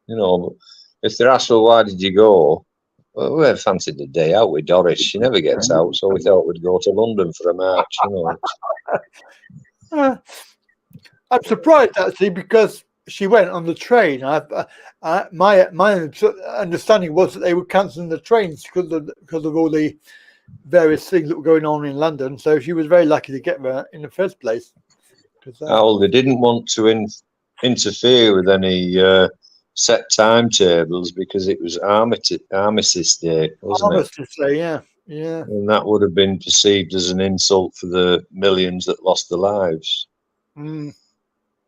You know, if they're asked, "Well, why did you go?" "Well, we fancied the day out with Doris. She never gets out, so we thought we'd go to London for a march." You know. I'm surprised actually, because she went on the train. My understanding was that they were cancelling the trains because of all the various things that were going on in London. So she was very lucky to get there in the first place. Well, they didn't want to interfere with any set timetables because it was Armistice Day, wasn't it? Armistice Day, yeah. And that would have been perceived as an insult for the millions that lost their lives.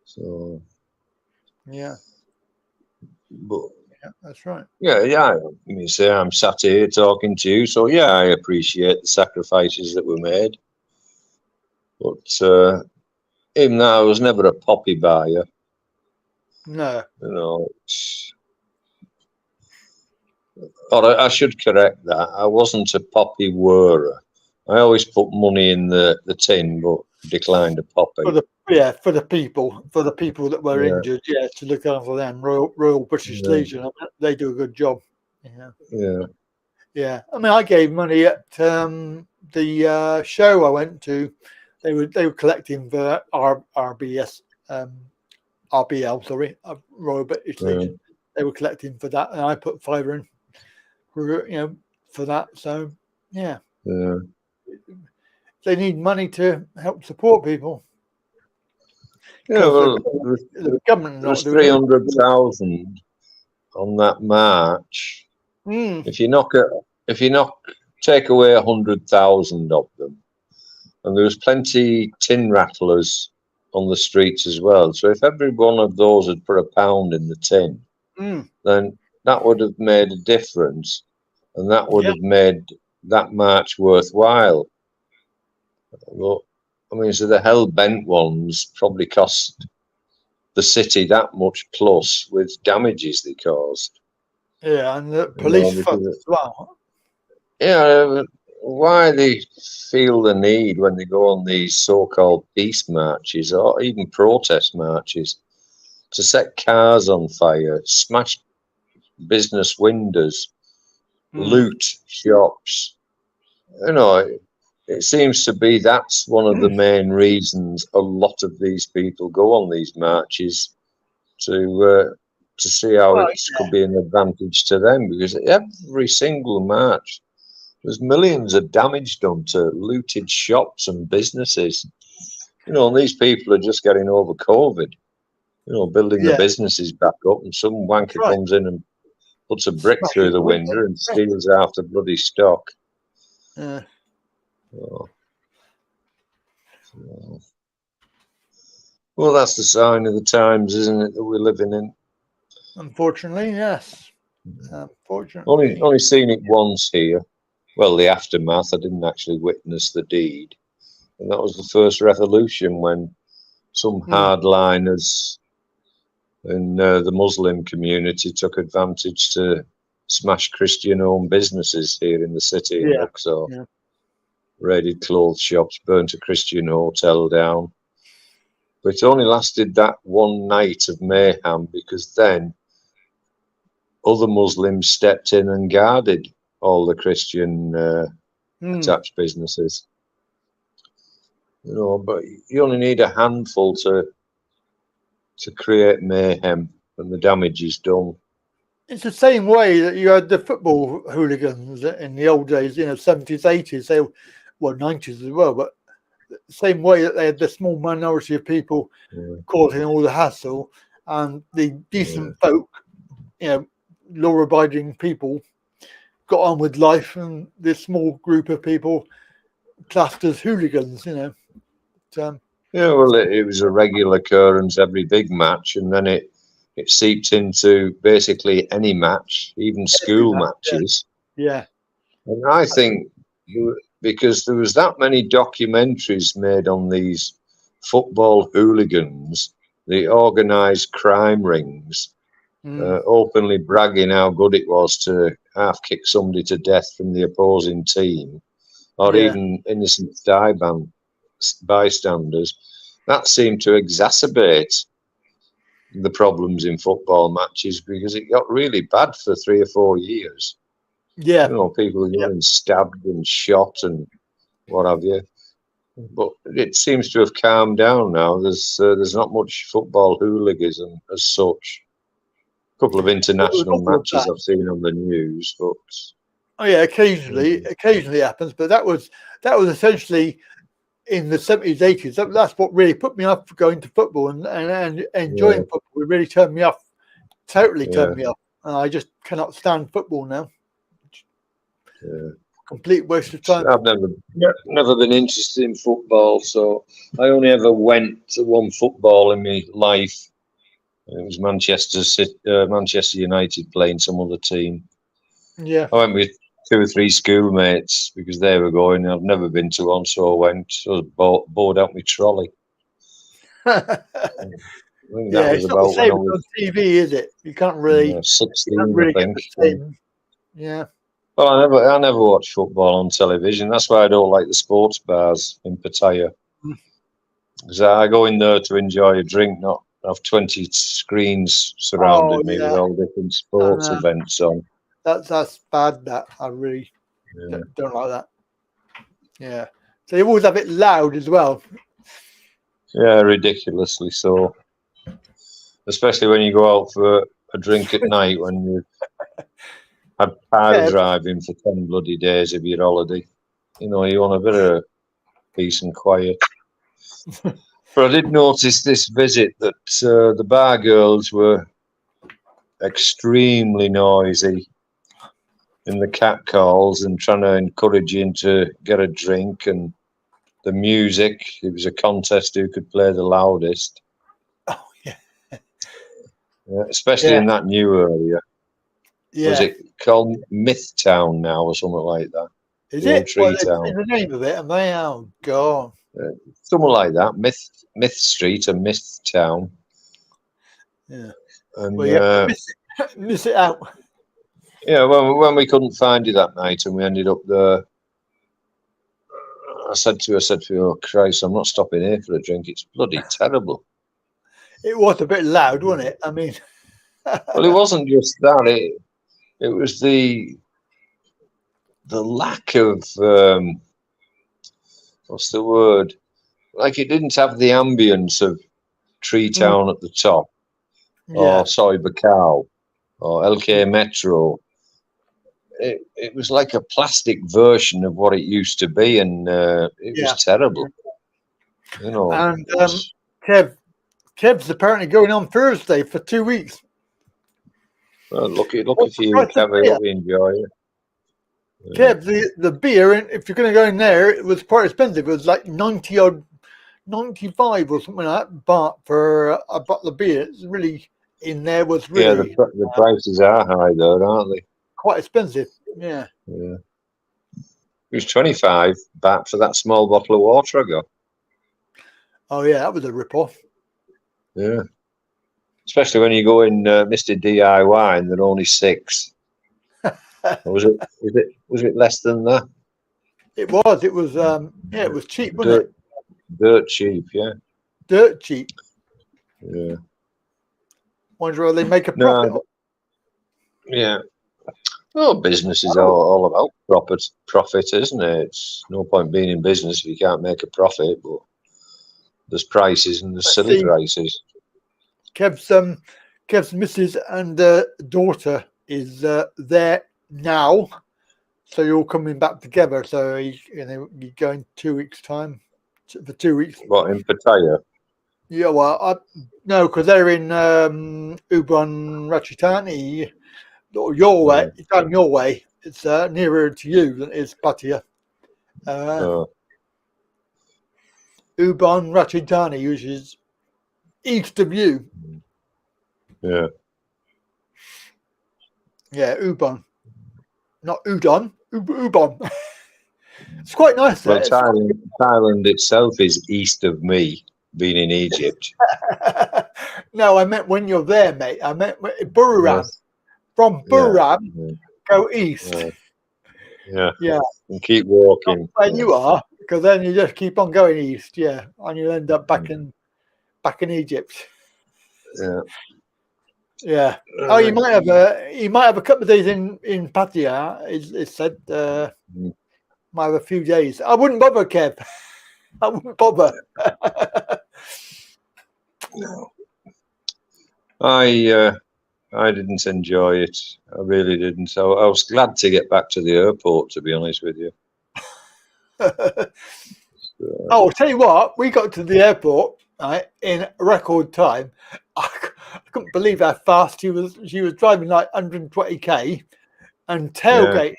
So, yeah. But yeah, that's right. Yeah. You say I'm sat here talking to you, so yeah, I appreciate the sacrifices that were made. But even though I was never a poppy buyer, no, you know, or I should correct that. I wasn't a poppy wearer. I always put money in the tin, but declined a poppy. For the people that were injured, to look after them. Royal British Legion, they do a good job. Yeah. I mean, I gave money at the show I went to. They were collecting for RBL, Royal British Legion. They were collecting for that, and I put $5 in, for that. So yeah. They need money to help support people. Yeah, well, the government there's 300,000 on that march. If you take away 100,000 of them, and there was plenty tin rattlers on the streets as well. So if every one of those had put £1 in the tin, then that would have made a difference, and that would have made that march worthwhile. But, I mean, so the hell-bent ones probably cost the city that much plus with damages they caused. Yeah, and the police funds as well. Yeah, why they feel the need when they go on these so-called peace marches or even protest marches to set cars on fire, smash business windows, loot shops. You know, it seems to be that's one of the main reasons a lot of these people go on these marches, to to see how Well, it could be an advantage to them, because every single match there's millions of damage done to looted shops and businesses. You know, and these people are just getting over COVID. You know, building the yeah, businesses back up, and some wanker right. comes in and puts a brick Smash through it the all, window and steals half the bloody stock. Yeah. Oh. Well, that's the sign of the times, isn't it, that we're living in? Unfortunately, yes. Unfortunately. Only seen it once here. Well, the aftermath. I didn't actually witness the deed, and that was the first revolution when some hardliners in the Muslim community took advantage to smash Christian-owned businesses here in the city in Luxor. Yeah. Raided clothes shops, burnt a Christian hotel down. But it only lasted that one night of mayhem, because then other Muslims stepped in and guarded all the Christian attached businesses. You know, but you only need a handful to create mayhem, and the damage is done. It's the same way that you had the football hooligans in the old days, you know, 70s, 80s, well, 90s as well, but the same way that they had the small minority of people causing all the hassle, and the decent folk, you know, law-abiding people got on with life, and this small group of people classed as hooligans, you know. Yeah, well, it was a regular occurrence every big match, and then it seeped into basically any match, even school matches. Yeah. And I think because there was that many documentaries made on these football hooligans, the organised crime rings, openly bragging how good it was to half kick somebody to death from the opposing team, or even innocent bystanders, that seemed to exacerbate the problems in football matches, because it got really bad for 3 or 4 years. Yeah. You know, people getting stabbed and shot and what have you. But it seems to have calmed down now. There's not much football hooliganism as such. A couple of international matches I've seen on the news, but occasionally happens. But that was essentially in the 70s, 80s. That's what really put me off going to football and enjoying football. It really turned me off, totally turned me off. And I just cannot stand football now. Complete waste of time. I've never been interested in football, so I only ever went to one football in my life. It was Manchester United playing some other team. Yeah. I went with 2 or 3 schoolmates because they were going. I've never been to one, so I went. I was bored out my trolley. It's not the same on TV, is it? You can't really. 16, I think. Yeah. Well, I never watch football on television. That's why I don't like the sports bars in Pattaya. Because I go in there to enjoy a drink, not have 20 screens surrounding me with all different sports events on. That's bad. That I really don't like that. Yeah. So you always have it loud as well. Yeah, ridiculously so. Especially when you go out for a drink at night, when you had car driving for 10 bloody days of your holiday. You know, you want a bit of peace and quiet. But I did notice this visit that the bar girls were extremely noisy in the catcalls and trying to encourage you to get a drink, and the music. It was a contest who could play the loudest. Oh, yeah. Especially in that new area. Yeah. Was it called Myth Town now or something like that? Is it? Well, Town. In the name of it, am I? Oh, God. Something like that. Myth Street and Myth Town. Yeah. And well, miss it out. Yeah, when we couldn't find you that night and we ended up there, I said to her, oh, Christ, I'm not stopping here for a drink. It's bloody terrible. It was a bit loud, wasn't it? I mean... Well, it wasn't just that. It was the lack of... what's the word? Like, it didn't have the ambience of Tree Town at the top. or Soy Bacal or LK Metro. It was like a plastic version of what it used to be, and it was terrible. You know. And Kev's apparently going on Thursday for 2 weeks. Well, lucky for you, Kev. I hope you enjoy it. Kev, the beer, if you're going to go in there, it was quite expensive. It was like 95 or something like that. But for a bottle of beer, it's really in there was really the prices are high though, aren't they? Quite expensive. Yeah. It was 25 baht for that small bottle of water I got. Oh yeah, that was a rip-off. Yeah, especially when you go in Mr. DIY and they're only 6. Was it less than that? It was. It was. It was cheap, wasn't it? Dirt cheap, yeah. Dirt cheap. Yeah. Wonder how they make a profit. Yeah. Well, business is all about profit, isn't it? It's no point being in business if you can't make a profit. But there's prices and there's silly prices. Kev's missus and daughter is there now, so you're all coming back together. So you're going 2 weeks time for 2 weeks. What, in Pattaya? Yeah, well, no, because they're in Ubon Ratchathani. Your way, it's down your way. It's nearer to you than it is Pattaya. Ubon Ratchathani, which is east of you. Yeah. Yeah, Ubon. Not Udon, Ubon. It's quite nice there. Well, Thailand itself is east of me, being in Egypt. No, I meant when you're there, mate. I meant Buriram. Yes. From Buriram, go east. Yeah. And keep walking. Not where you are, because then you just keep on going east, and you'll end up back in Egypt. Yeah. Yeah. Oh, you might have a couple of days in Pattaya. It said might have a few days. I wouldn't bother, Kev. I wouldn't bother. No. I didn't enjoy it. I really didn't. So I was glad to get back to the airport, to be honest with you. I'll tell you what, we got to the airport in record time. I couldn't believe how fast she was driving, like 120k, and tailgating.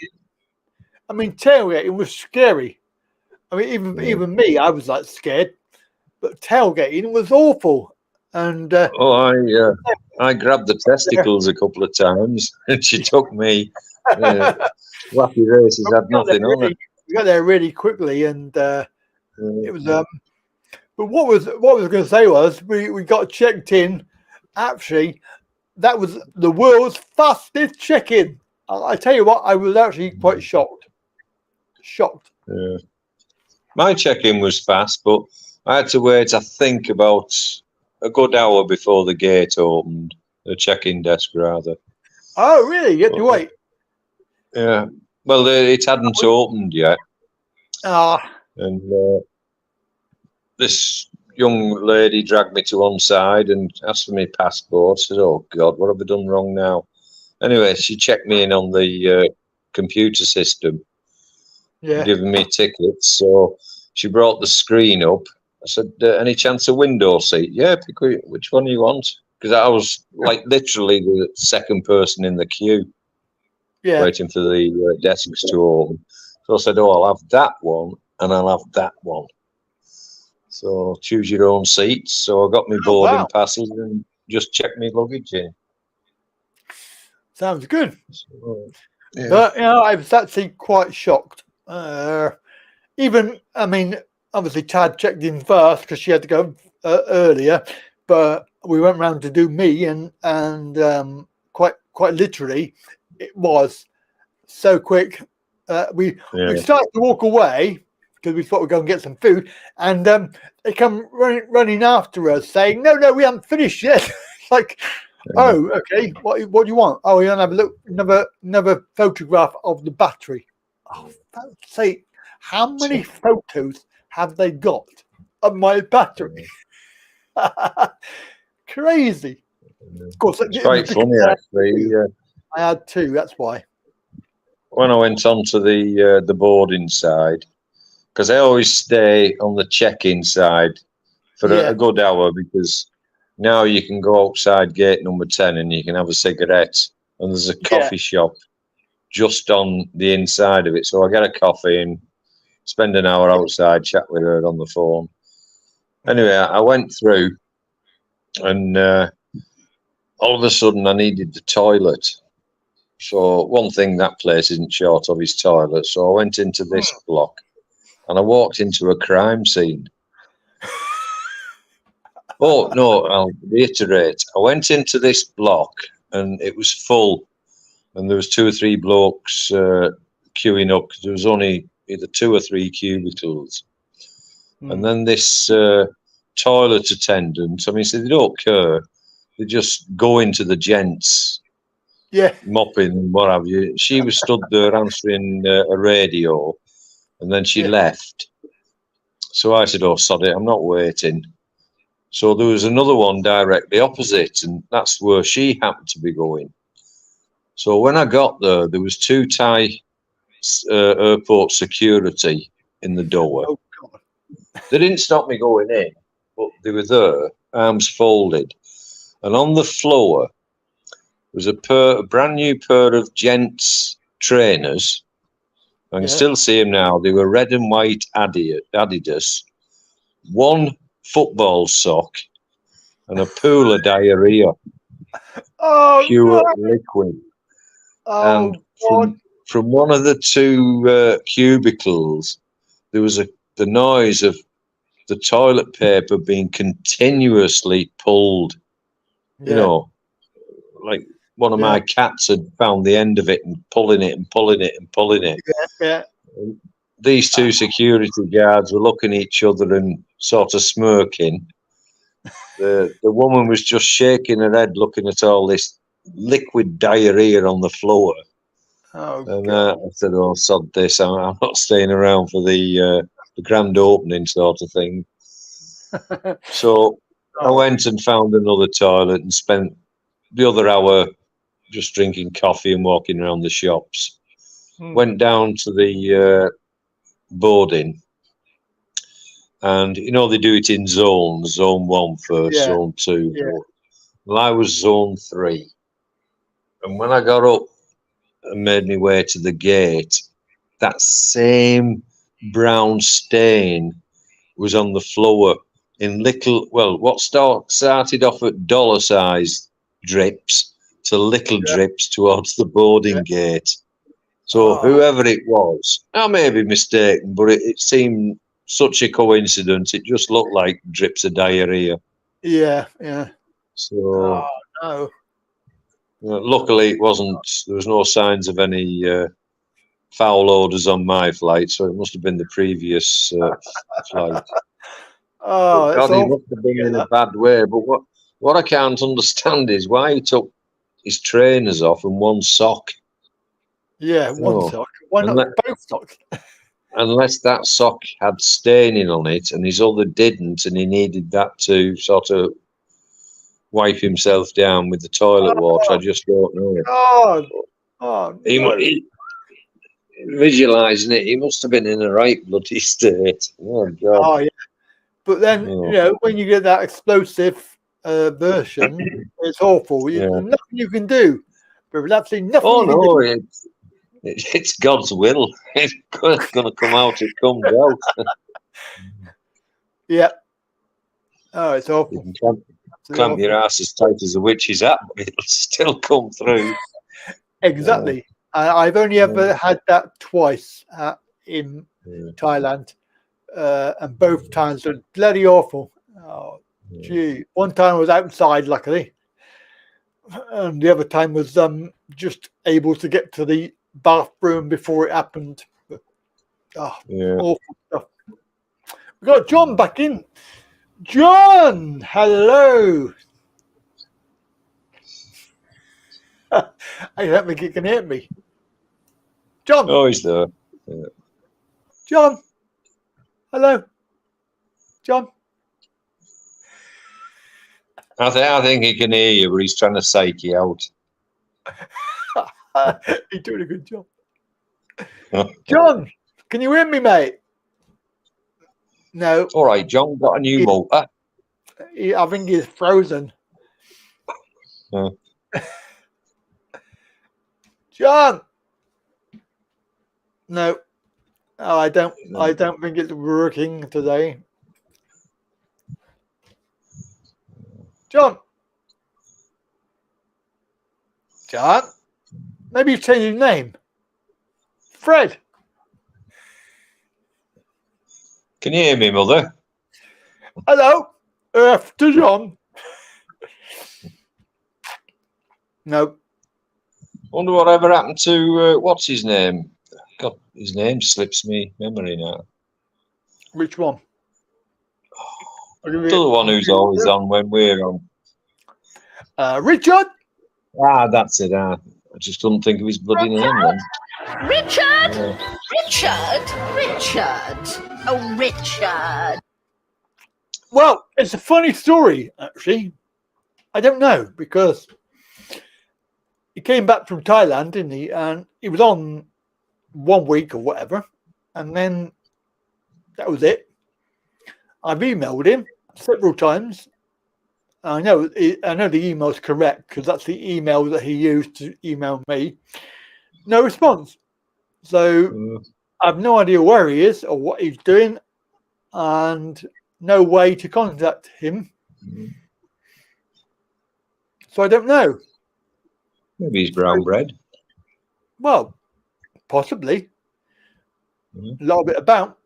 I mean, tailgating was scary. I mean, even me, I was like scared, but tailgating was awful. And I grabbed the testicles a couple of times, and she took me. Wacky races had nothing on it. We got there really quickly, and it was. But what was I going to say was we got checked in. Actually, that was the world's fastest check-in. I tell you what, I was actually quite shocked. Yeah. My check-in was fast, but I had to wait, I think, about a good hour before the gate opened, the check-in desk rather. Oh, really? You had to wait? Yeah. Well, it hadn't opened yet. And this young lady dragged me to one side and asked for my passport. Said, "Oh God, what have I done wrong now?" Anyway, she checked me in on the computer system, giving me tickets. So she brought the screen up. I said, "Any chance of window seat?" "Yeah, pick which one you want." Because I was like literally the second person in the queue, waiting for the desks to open. So I said, "Oh, I'll have that one and I'll have that one." So choose your own seats. So I got my boarding passes and just checked my luggage in. Sounds good. So, but I was actually quite shocked. Even, I mean, obviously Tad checked in first because she had to go earlier, but we went round to do me, and quite literally, it was so quick. We started to walk away because we thought we'd go and get some food, and they come running after us saying, "No, we haven't finished yet." Like, oh, okay. What do you want? Oh, you want to have a look? Another photograph of the battery. Oh, for fuck's sake! How many photos have they got of my battery? Crazy. Of course, It's quite funny actually. I had 2. That's why. When I went onto the boarding side, because I always stay on the check-in side for Yeah. a good hour, because now you can go outside gate number 10 and you can have a cigarette, and there's a coffee shop just on the inside of it. So I get a coffee and spend an hour outside, chat with her on the phone. Anyway, I went through, and all of a sudden I needed the toilet. So one thing, that place isn't short of his toilet. So I went into this block and I walked into a crime scene. Oh, no, I'll reiterate. I went into this block and it was full, and there was 2 or 3 blokes queuing up, because there was only either 2 or 3 cubicles. And then this toilet attendant, I mean, so they don't care. They just go into the gents, mopping and what have you. She was stood there answering a radio, and then she left. So I said, oh, sod it, I'm not waiting. So there was another one directly opposite, and that's where she happened to be going. So when I got there, there was 2 Thai airport security in the door. Oh, God. They didn't stop me going in, but they were there, arms folded. And on the floor was a brand new pair of gents trainers. I can still see them now. They were red and white Adidas, 1 football sock, and a pool of diarrhea. Oh, pure God. liquid. Oh, And from one of the 2 cubicles, there was the noise of the toilet paper being continuously pulled. You know, like one of my cats had found the end of it and pulling it and pulling it and pulling it. And these 2 security guards were looking at each other and sort of smirking. The woman was just shaking her head, looking at all this liquid diarrhea on the floor. And I said, oh, sod this, I'm not staying around for the grand opening sort of thing. So I went and found another toilet and spent the other hour just drinking coffee and walking around the shops. Went down to the boarding, and you know they do it in zones, zone 1 first, zone 2. Well, I was zone 3, and when I got up and made my way to the gate, that same brown stain was on the floor in little, well, what started off at dollar-sized drips to little drips towards the boarding gate. So whoever it was, I may be mistaken, but it seemed such a coincidence. It just looked like drips of diarrhea. Yeah. So No. luckily it wasn't, there was no signs of any foul odours on my flight, so it must have been the previous flight. Oh, God, he must have been in a bad way. But what I can't understand is why he took his trainers off and 1 sock. Yeah, 1 sock. Why not both socks? Unless that sock had staining on it and his other didn't, and he needed that to sort of wipe himself down with the toilet water. I just don't know. God. Oh, he visualising it, he must have been in a right bloody state. Oh, God. Oh, yeah. But then, you know, when you get that explosive version, it's awful. There's nothing you can do. There's absolutely nothing you can do. It's God's will. It's going to come out, it comes out. Yeah. Oh, it's awful. You can clamp your ass as tight as a witch's hat, but it'll still come through. Exactly. I've only ever had that twice in Thailand, and both times were bloody awful. Oh, gee. One time I was outside, luckily, and the other time was just able to get to the bathroom before it happened. Awful stuff. We got John back in. John, hello. I don't think he can hear me. John. Oh, he's there. Yeah. John. Hello. John. I think he can hear you, but he's trying to psych you out. He's doing a good job. John, can you hear me, mate? No. All right, John, got a new motor. I think he's frozen. Yeah. John. No. Oh, I don't think it's working today. John. John. Maybe you've changed your name. Fred. Can you hear me, Mother? Hello. To John. No. Wonder whatever happened to what's his name? God, his name slips me memory now. Which one? The one who's always on when we're on. Richard. Ah, that's it. I just couldn't think of his bloody name then. Richard! Richard! Oh, Richard. Well, it's a funny story, actually. I don't know, because he came back from Thailand, didn't he? And he was on 1 week or whatever. And then that was it. I've emailed him several times. I know the email's correct, because that's the email that he used to email me. No response. So I have no idea where he is or what he's doing, and no way to contact him. So I don't know. Maybe he's brown bread. Well, possibly. A little bit about.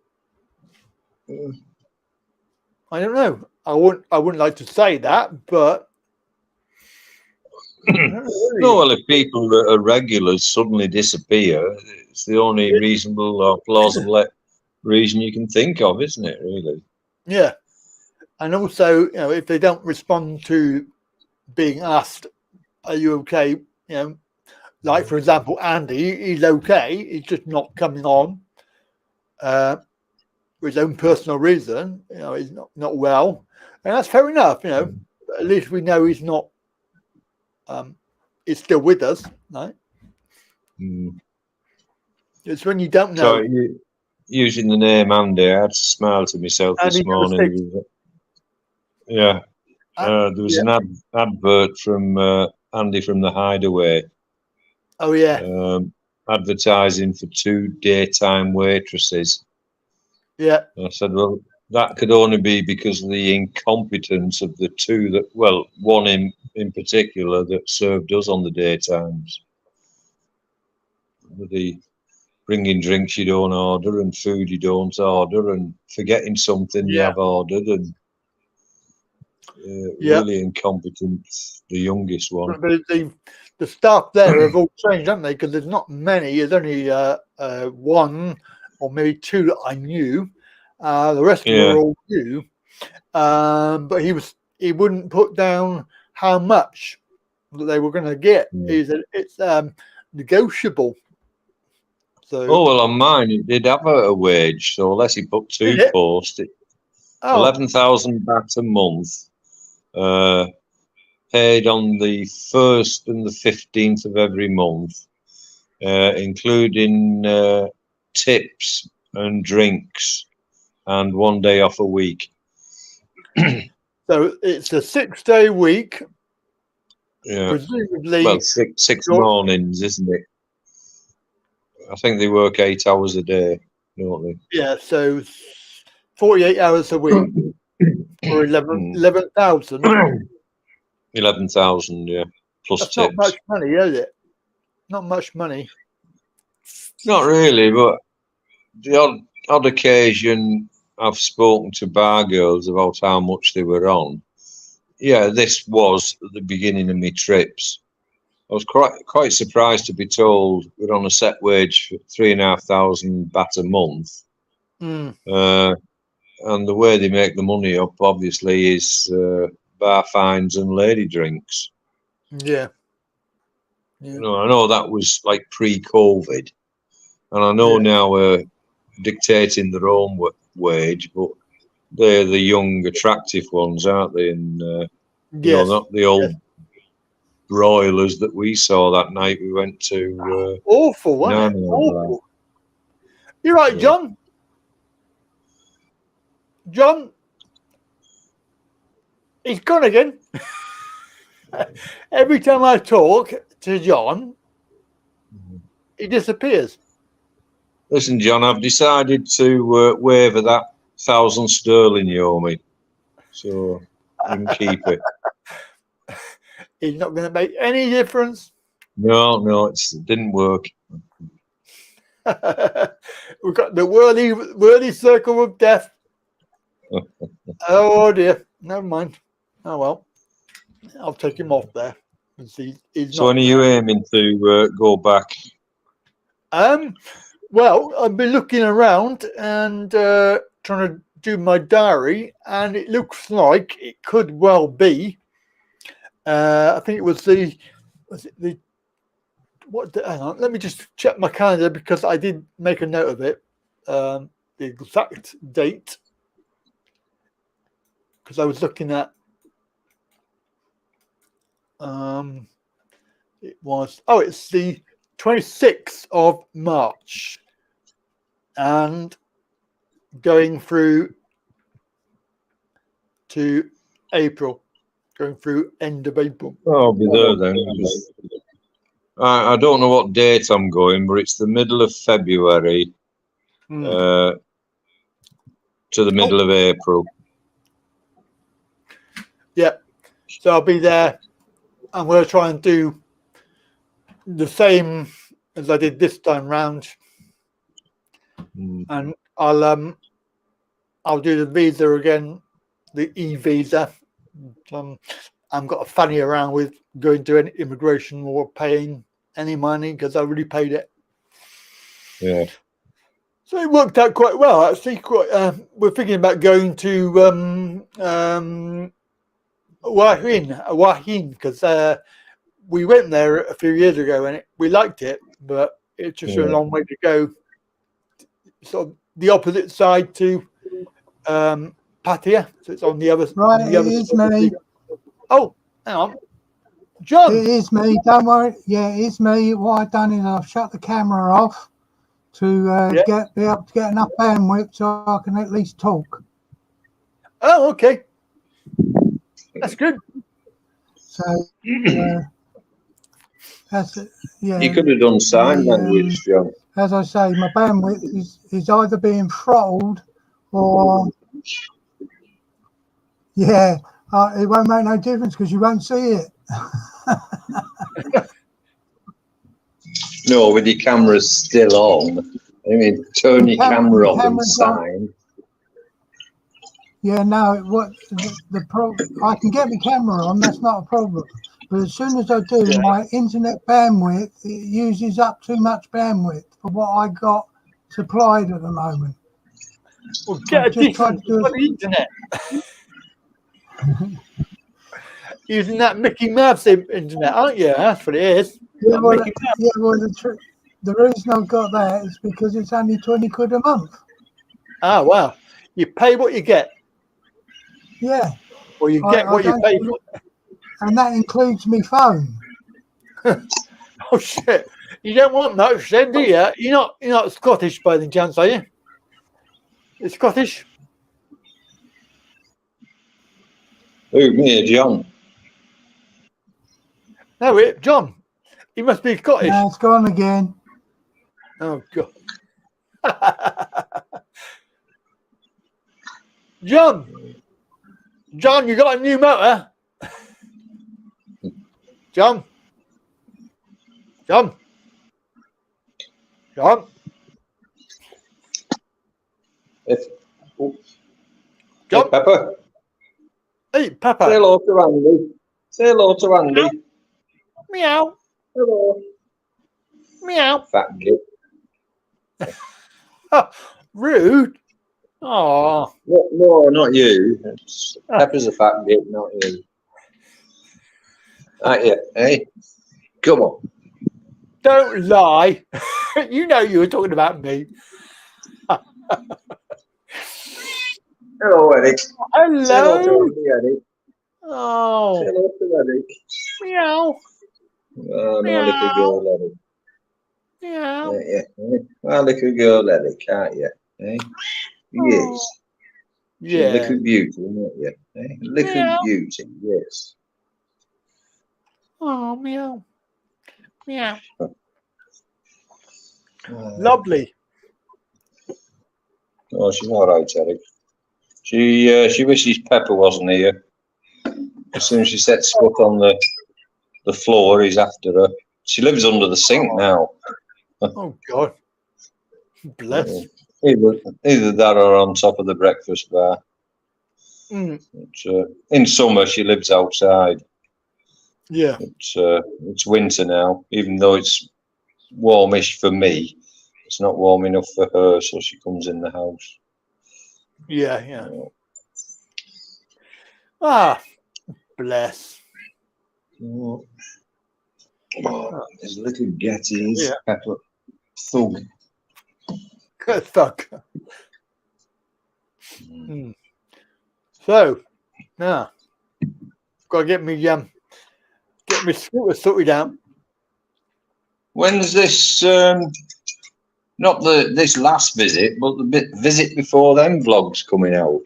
I don't know. I wouldn't like to say that, but No, well, if people that are regulars suddenly disappear, it's the only reasonable or plausible reason you can think of, isn't it, really? Yeah. And also, if they don't respond to being asked, are you okay? Like, for example, Andy, he's okay. He's just not coming on for his own personal reason. He's not well. And that's fair enough, At least we know he's not, he's still with us, right? It's when you don't know. So, using the name Andy, I had to smile to myself this morning. Yeah. There was an advert from Andy from the Hideaway. Oh, yeah. Advertising for 2 daytime waitresses. Yeah. And I said, well, that could only be because of the incompetence of the 2 that, well, one in particular that served us on the daytimes. The bringing drinks you don't order and food you don't order and forgetting something you have ordered and really incompetent, the youngest one. But the staff there have all changed, haven't they? Because there's not many. There's only 1 or maybe 2 that I knew. The rest of them were all new. But he wouldn't put down how much that they were going to get. He said it's negotiable. So, well, on mine it did have a wage, so unless he put 2 posts, 11,000 baht a month, paid on the 1st and the 15th of every month, including tips and drinks, and 1 day off a week. So it's a 6-day week. Yeah. Presumably, well, six mornings, isn't it? I think they work 8 hours a day, don't they? Yeah, so 48 hours a week for 11,000. 11,000, yeah, plus That's tips. not much money, is it? Not much money. Not really, but the odd occasion I've spoken to bar girls about how much they were on. Yeah, this was at the beginning of my trips. I was quite surprised to be told we're on a set wage for 3,500 baht a month. And the way they make the money up, obviously, is bar fines and lady drinks. Yeah. I know that was like pre-COVID, and I know now we're dictating their own wage, but they're the young, attractive ones, aren't they? And You know, Yes. not the old broilers that we saw that night. We went to. Awful, wasn't it? no, Awful. You're right, Yeah. John. John, he's gone again. Every time I talk to John, he disappears. Listen, John, I've decided to waiver that 1,000 sterling you owe me, so you can keep it. He's not going to make any difference. No, it didn't work. We've got the whirly circle of death. Oh dear, never mind. Oh well, I'll take him off there. He's So when are you aiming to go back? Well, I've been looking around and trying to do my diary, and it looks like it could well be. I think it was the hang on, let me just check my calendar because I did make a note of it. The exact date, because I was looking at it's the 26th of March and going through to April, going through end of April. I'll be there then. I don't know what date I'm going, but it's the middle of February to the middle of April. Yeah, so I'll be there. I'm going to try and do the same as I did this time round, and I'll do the visa again, the e-visa. I've got to fanny around with going to any immigration or paying any money because I already paid it. Yeah. So it worked out quite well, actually. We're thinking about going to Wahin, because we went there a few years ago and we liked it, but it's just a long way to go. Sort of the opposite side to Pattaya, so it's on the other. Right, on the other it is side. me. Oh, hang on, John. It is me. Don't worry. Yeah, it is me. What I've done is I've shut the camera off to be able to get enough bandwidth so I can at least talk. Oh, okay, that's good. So that's it. Yeah. You could have done sign language, John. As I say, my bandwidth is either being throttled or it won't make no difference because you won't see it. No, with your camera still on. I mean, turn your camera off and sign. Yeah, no. What the problem? I can get my camera on. That's not a problem. But as soon as I do, my internet bandwidth it uses up too much bandwidth for what I got supplied at the moment. Well, get a decent internet. Using that Mickey Mouse internet, aren't you? That's what it is. Yeah, well, the reason I've got that is because it's only 20 quid a month. Ah, wow. You pay what you get. Yeah. Or you get what you pay for. And that includes my phone. Oh, shit. You don't want much then, do you? You're not Scottish by any chance, are you? You're Scottish? Who, me or John? No, John. He must be Scottish. No, it's gone again. Oh, God. John, you got a new motor? John? John? Hey, Pepper. Hey, Pepper. Say hello to Andy. Say hello to Andy. Meow. Hello. Meow. Fat git. Oh, rude. Oh. No, not you. Pepper's a fat git, not you. Not you, eh? Come on. Don't lie. You know you were talking about me. Hello, Eddie. Hello. Say hello to Andy, Eddie. Oh, Say hello to Eddie. meow, Oh, no, little girl, Eddie. meow. Yeah. Well, little girl, Eddie, can't you? Eh? Yes. She's a Yeah, little beauty, isn't it? Eh? Little meow. beauty, yes. Oh, meow, meow. Oh, Lovely. oh, she's all right, Eric. She wishes Pepper wasn't here. As soon as she sets foot on the floor, he's after her. She lives under the sink now. Oh God, bless. Either that or on top of the breakfast bar. Mm, But, in summer, she lives outside. yeah, It's winter now, even though it's warmish for me. It's not warm enough for her, so she comes in the house. yeah. Ah, bless. Oh, there's a little Gettys, Yeah. Pepper, thug. Good fuck. Mm. So now, gotta get me scooter sorted out. When's this? Not this last visit, but the visit before them vlogs coming out.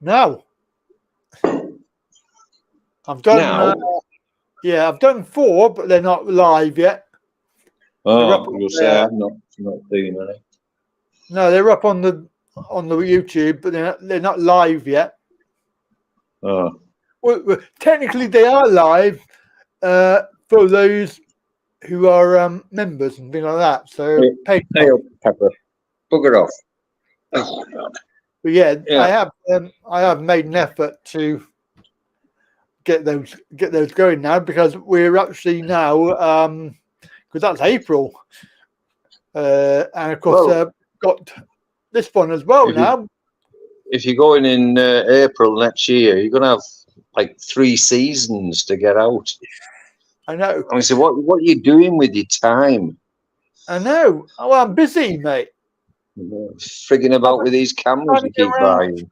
Now, I've done. Now? Yeah, I've done 4, but they're not live yet. Oh, you'll say I've not seen any. No, they're up on the YouTube, but they're not live yet. Oh, Well, technically, they are live for those who are members and things like that. So, hey up, Pepper, bugger off. Oh, God. but yeah, Yeah. I have made an effort to get those going now, because we're actually now because that's April, and of course got this one as well now. If you're going in April next year, you're gonna have like 3 seasons to get out. I know. I mean, so what are you doing with your time? I know. Oh, I'm busy, mate. Frigging about with these cameras you keep buying.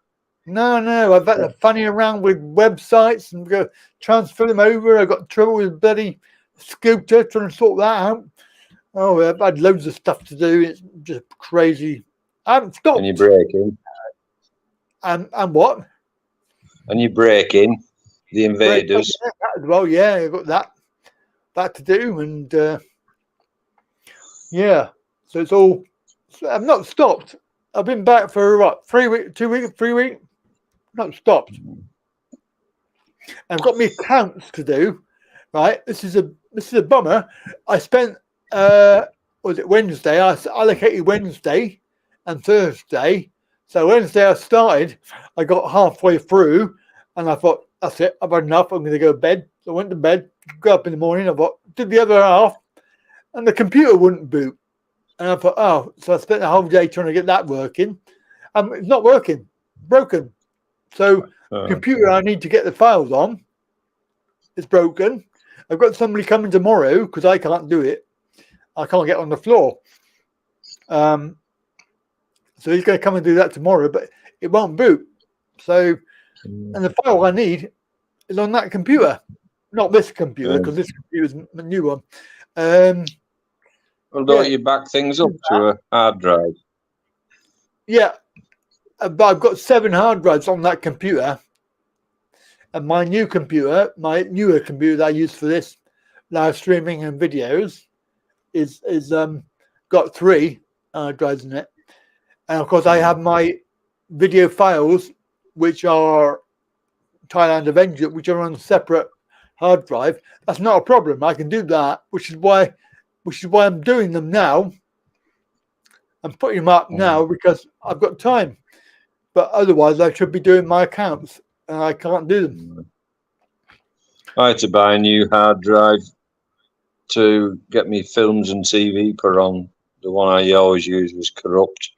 No, I've had to funny around with websites and go transfer them over. I got trouble with bloody scooter trying to sort that out. Oh, I've had loads of stuff to do. It's just crazy. I haven't stopped. And you're braking. And what? And you're braking the invaders. Well, yeah, I've got that to do, and yeah. So it's all. I've not stopped. I've been back for what, 3 weeks, 2 weeks, 3 weeks. Not stopped. I've got my accounts to do. Right. This is a bummer. I spent was it Wednesday? I allocated Wednesday and Thursday. So Wednesday I started. I got halfway through, and I thought, that's it. I've had enough. I'm going to go to bed. So I went to bed. Got up in the morning. I thought, did the other half, and the computer wouldn't boot. And I thought, oh, so I spent the whole day trying to get that working. It's not working, broken. So the computer I need to get the files on is broken. I've got somebody coming tomorrow because I can't do it. I can't get on the floor. So he's going to come and do that tomorrow, but it won't boot. So, and the file I need is on that computer, not this computer, because this computer is a new one. Well, don't you back things up to a hard drive? Yeah, but I've got 7 hard drives on that computer, and my newer computer that I use for this live streaming and videos is got 3 hard drives in it, and of course I have my video files, which are Thailand Avenger, which are on a separate hard drive. That's not a problem. I can do that, which is why I'm doing them now. I'm putting them up now because I've got time. But otherwise, I should be doing my accounts, and I can't do them. I had to buy a new hard drive to get me films and TV put on. The one I always used was corrupt.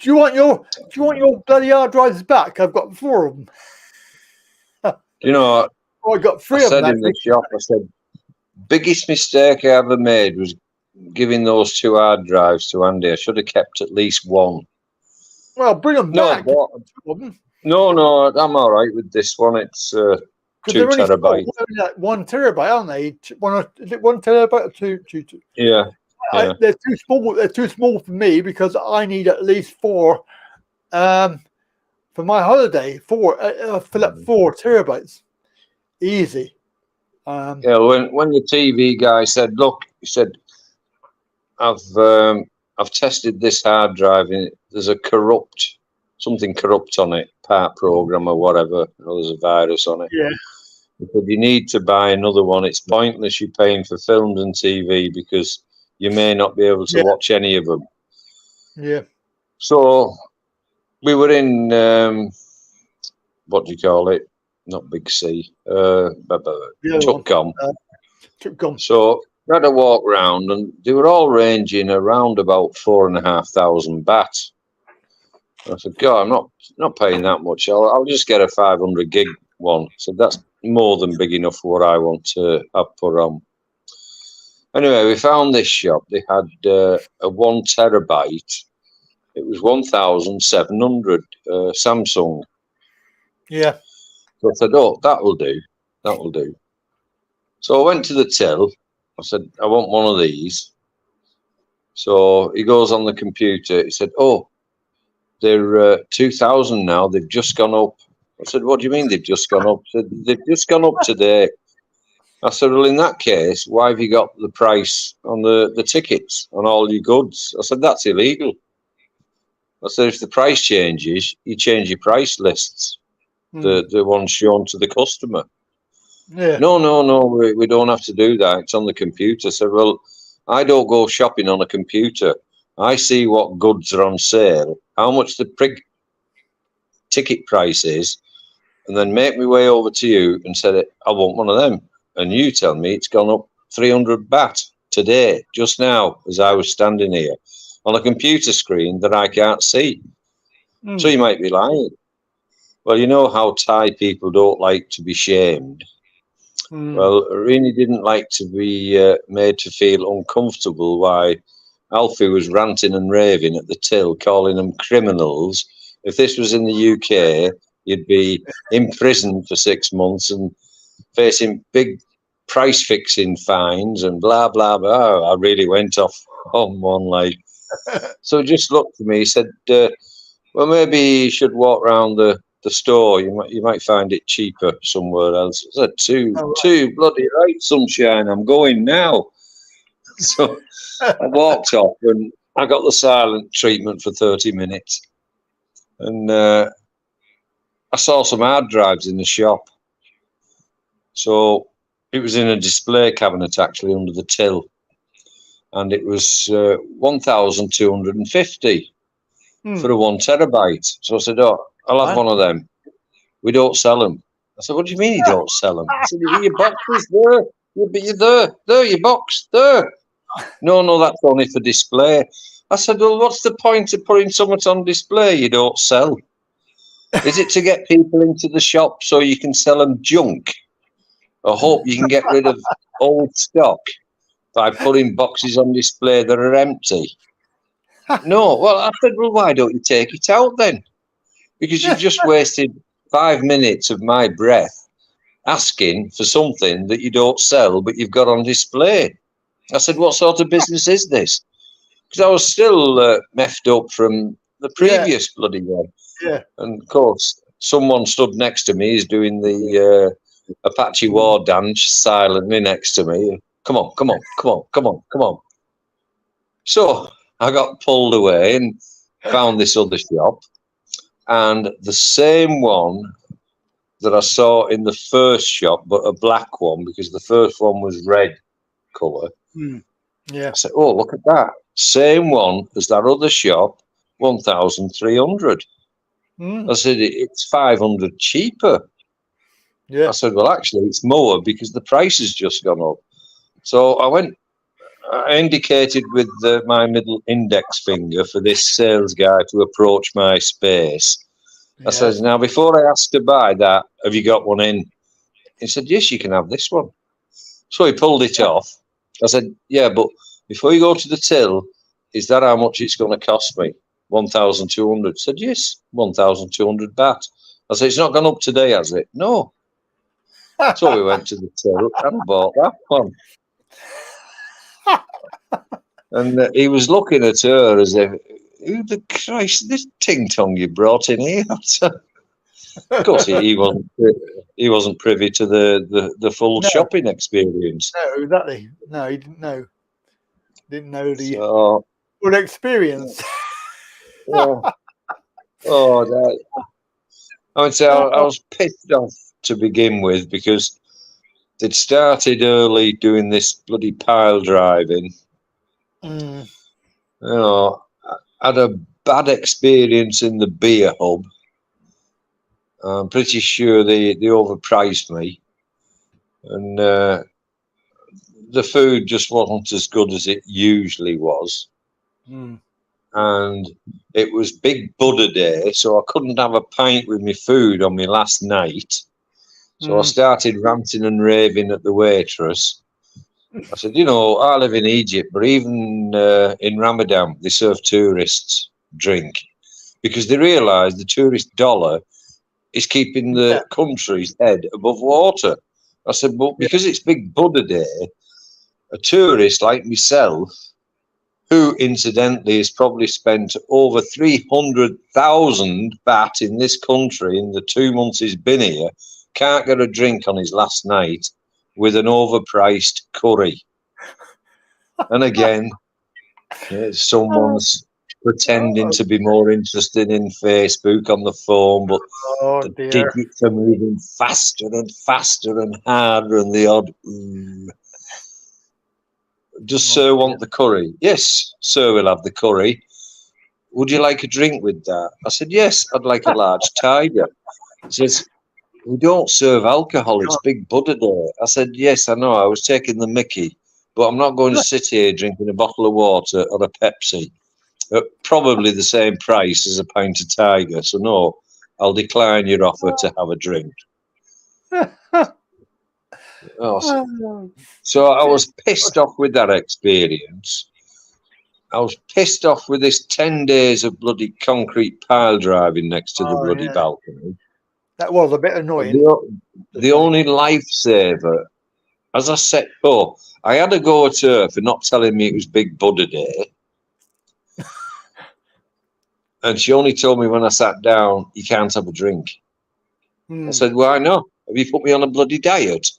Do you want your bloody hard drives back? I've got 4 of them. You know, I got 3 I of them. said in the shop, I said, biggest mistake I ever made was giving those 2 hard drives to Andy. I should have kept at least 1. Well, bring them back. No, No, I'm all right with this one. It's 2 terabyte. Like 1 terabyte, aren't they? Is it 1 terabyte or two? Yeah. They're too small. They're too small for me because I need at least 4 for my holiday. 4 fill up 4 terabytes, easy. Yeah, when the TV guy said, "Look," he said, "I've tested this hard drive and there's something corrupt on it, part program or whatever. There's a virus on it." Yeah. He said, "You need to buy another one. It's pointless you paying for films and TV because you may not be able to watch any of them." Yeah. So we were in what do you call it? Not Big C. Tutcom. Tutcom. So we had a walk round, and they were all ranging around about 4,500 baht. I said, "God, I'm not paying that much. I'll just get a 500 gig one." So that's more than big enough for what I want to have put on. Anyway, we found this shop. They had a 1 terabyte. It was 1,700 Samsung. Yeah. So I said, "Oh, that'll do. That'll do." So I went to the till. I said, "I want one of these." So he goes on the computer. He said, "Oh, they're 2,000 now. They've just gone up." I said, "What do you mean they've just gone up?" He said, "They've just gone up today." I said, "Well, in that case, why have you got the price on the tickets on all your goods?" I said, "That's illegal." I said, "If the price changes, you change your price lists, the ones shown to the customer." Yeah. No, we don't have to do that. It's on the computer. I said, "Well, I don't go shopping on a computer. I see what goods are on sale, how much the ticket price is, and then make my way over to you and say, I want one of them. And you tell me it's gone up 300 baht today, just now, as I was standing here, on a computer screen that I can't see. So you might be lying." Well, you know how Thai people don't like to be shamed. Well, Rini didn't like to be made to feel uncomfortable why Alfie was ranting and raving at the till, calling them criminals. If this was in the UK, you'd be imprisoned for 6 months and facing big price-fixing fines and blah, blah, blah. I really went off on one, like. So he just looked at me, he said, "Well, maybe you should walk around the store. You might find it cheaper somewhere else." I said, two bloody right, sunshine. I'm going now. So I walked off and I got the silent treatment for 30 minutes. And I saw some hard drives in the shop. So it was in a display cabinet actually under the till. And it was 1,250 for a 1 terabyte. So I said, "Oh, I'll have one of them. We don't sell them." I said, "What do you mean you don't sell them?" I said, "Your box is there. You're there, your box, there." No, that's only for display. I said, "Well, what's the point of putting something on display you don't sell? Is it to get people into the shop so you can sell them junk? I hope you can get rid of old stock by putting boxes on display that are empty." No, well, I said, "Well, why don't you take it out then? Because you've just wasted 5 minutes of my breath asking for something that you don't sell, but you've got on display." I said, "What sort of business is this?" Because I was still meffed up from the previous bloody one. Yeah. And of course, someone stood next to me. He's doing the Apache War dance silently next to me. Come on. So I got pulled away and found this other shop. And the same one that I saw in the first shop, but a black one, because the first one was red colour. Yeah. I said, "Oh, look at that. Same one as that other shop, 1,300. I said, "It's 500 cheaper." Yeah. I said, "Well, actually, it's more because the price has just gone up." So I indicated with my middle index finger for this sales guy to approach my space. I said, "Now, before I ask to buy that, have you got one in?" He said, "Yes, you can have this one." So he pulled it off. I said, "Yeah, but before you go to the till, is that how much it's going to cost me? 1,200. He said, "Yes, 1,200 baht." I said, it's not gone up today, has it? No. So we went to the till and bought that one. And he was looking at her as if, who the Christ, this ting-tong you brought in here? Of course, he wasn't privy to the full shopping experience. No, exactly. No, he didn't know. Didn't know the So, full experience. yeah. I would say I was pissed off to begin with because they'd started early doing this bloody pile driving. Mm. You know, I had a bad experience in the beer hub. I'm pretty sure they overpriced me, and the food just wasn't as good as it usually was. Mm. And it was Big Buddha Day, so I couldn't have a pint with my food on my last night. So I started ranting and raving at the waitress. I said, you know, I live in Egypt, but even in Ramadan, they serve tourists drink because they realise the tourist dollar is keeping the country's head above water. I said, but because it's Big Buddha Day, a tourist like myself, who incidentally has probably spent over 300,000 baht in this country in the 2 months he's been here, can't get a drink on his last night with an overpriced curry. And again, someone's pretending to be more interested in Facebook on the phone, but the digits are moving faster and faster and harder, and the odd does sir want the curry? Yes, sir will have the curry. Would you like a drink with that? I said, yes, I'd like a large tiger. He says, we don't serve alcohol, it's Big Buddha Day. I said, yes, I know, I was taking the mickey, but I'm not going to sit here drinking a bottle of water or a Pepsi at probably the same price as a pint of tiger. So no, I'll decline your offer to have a drink. So I was pissed off with that experience. I was pissed off with this 10 days of bloody concrete pile driving next to the bloody balcony. That was a bit annoying. The only lifesaver, as I said, I had a go at her for not telling me it was Big Buddha Day. And she only told me when I sat down, you can't have a drink. I said, why not? Have you put me on a bloody diet?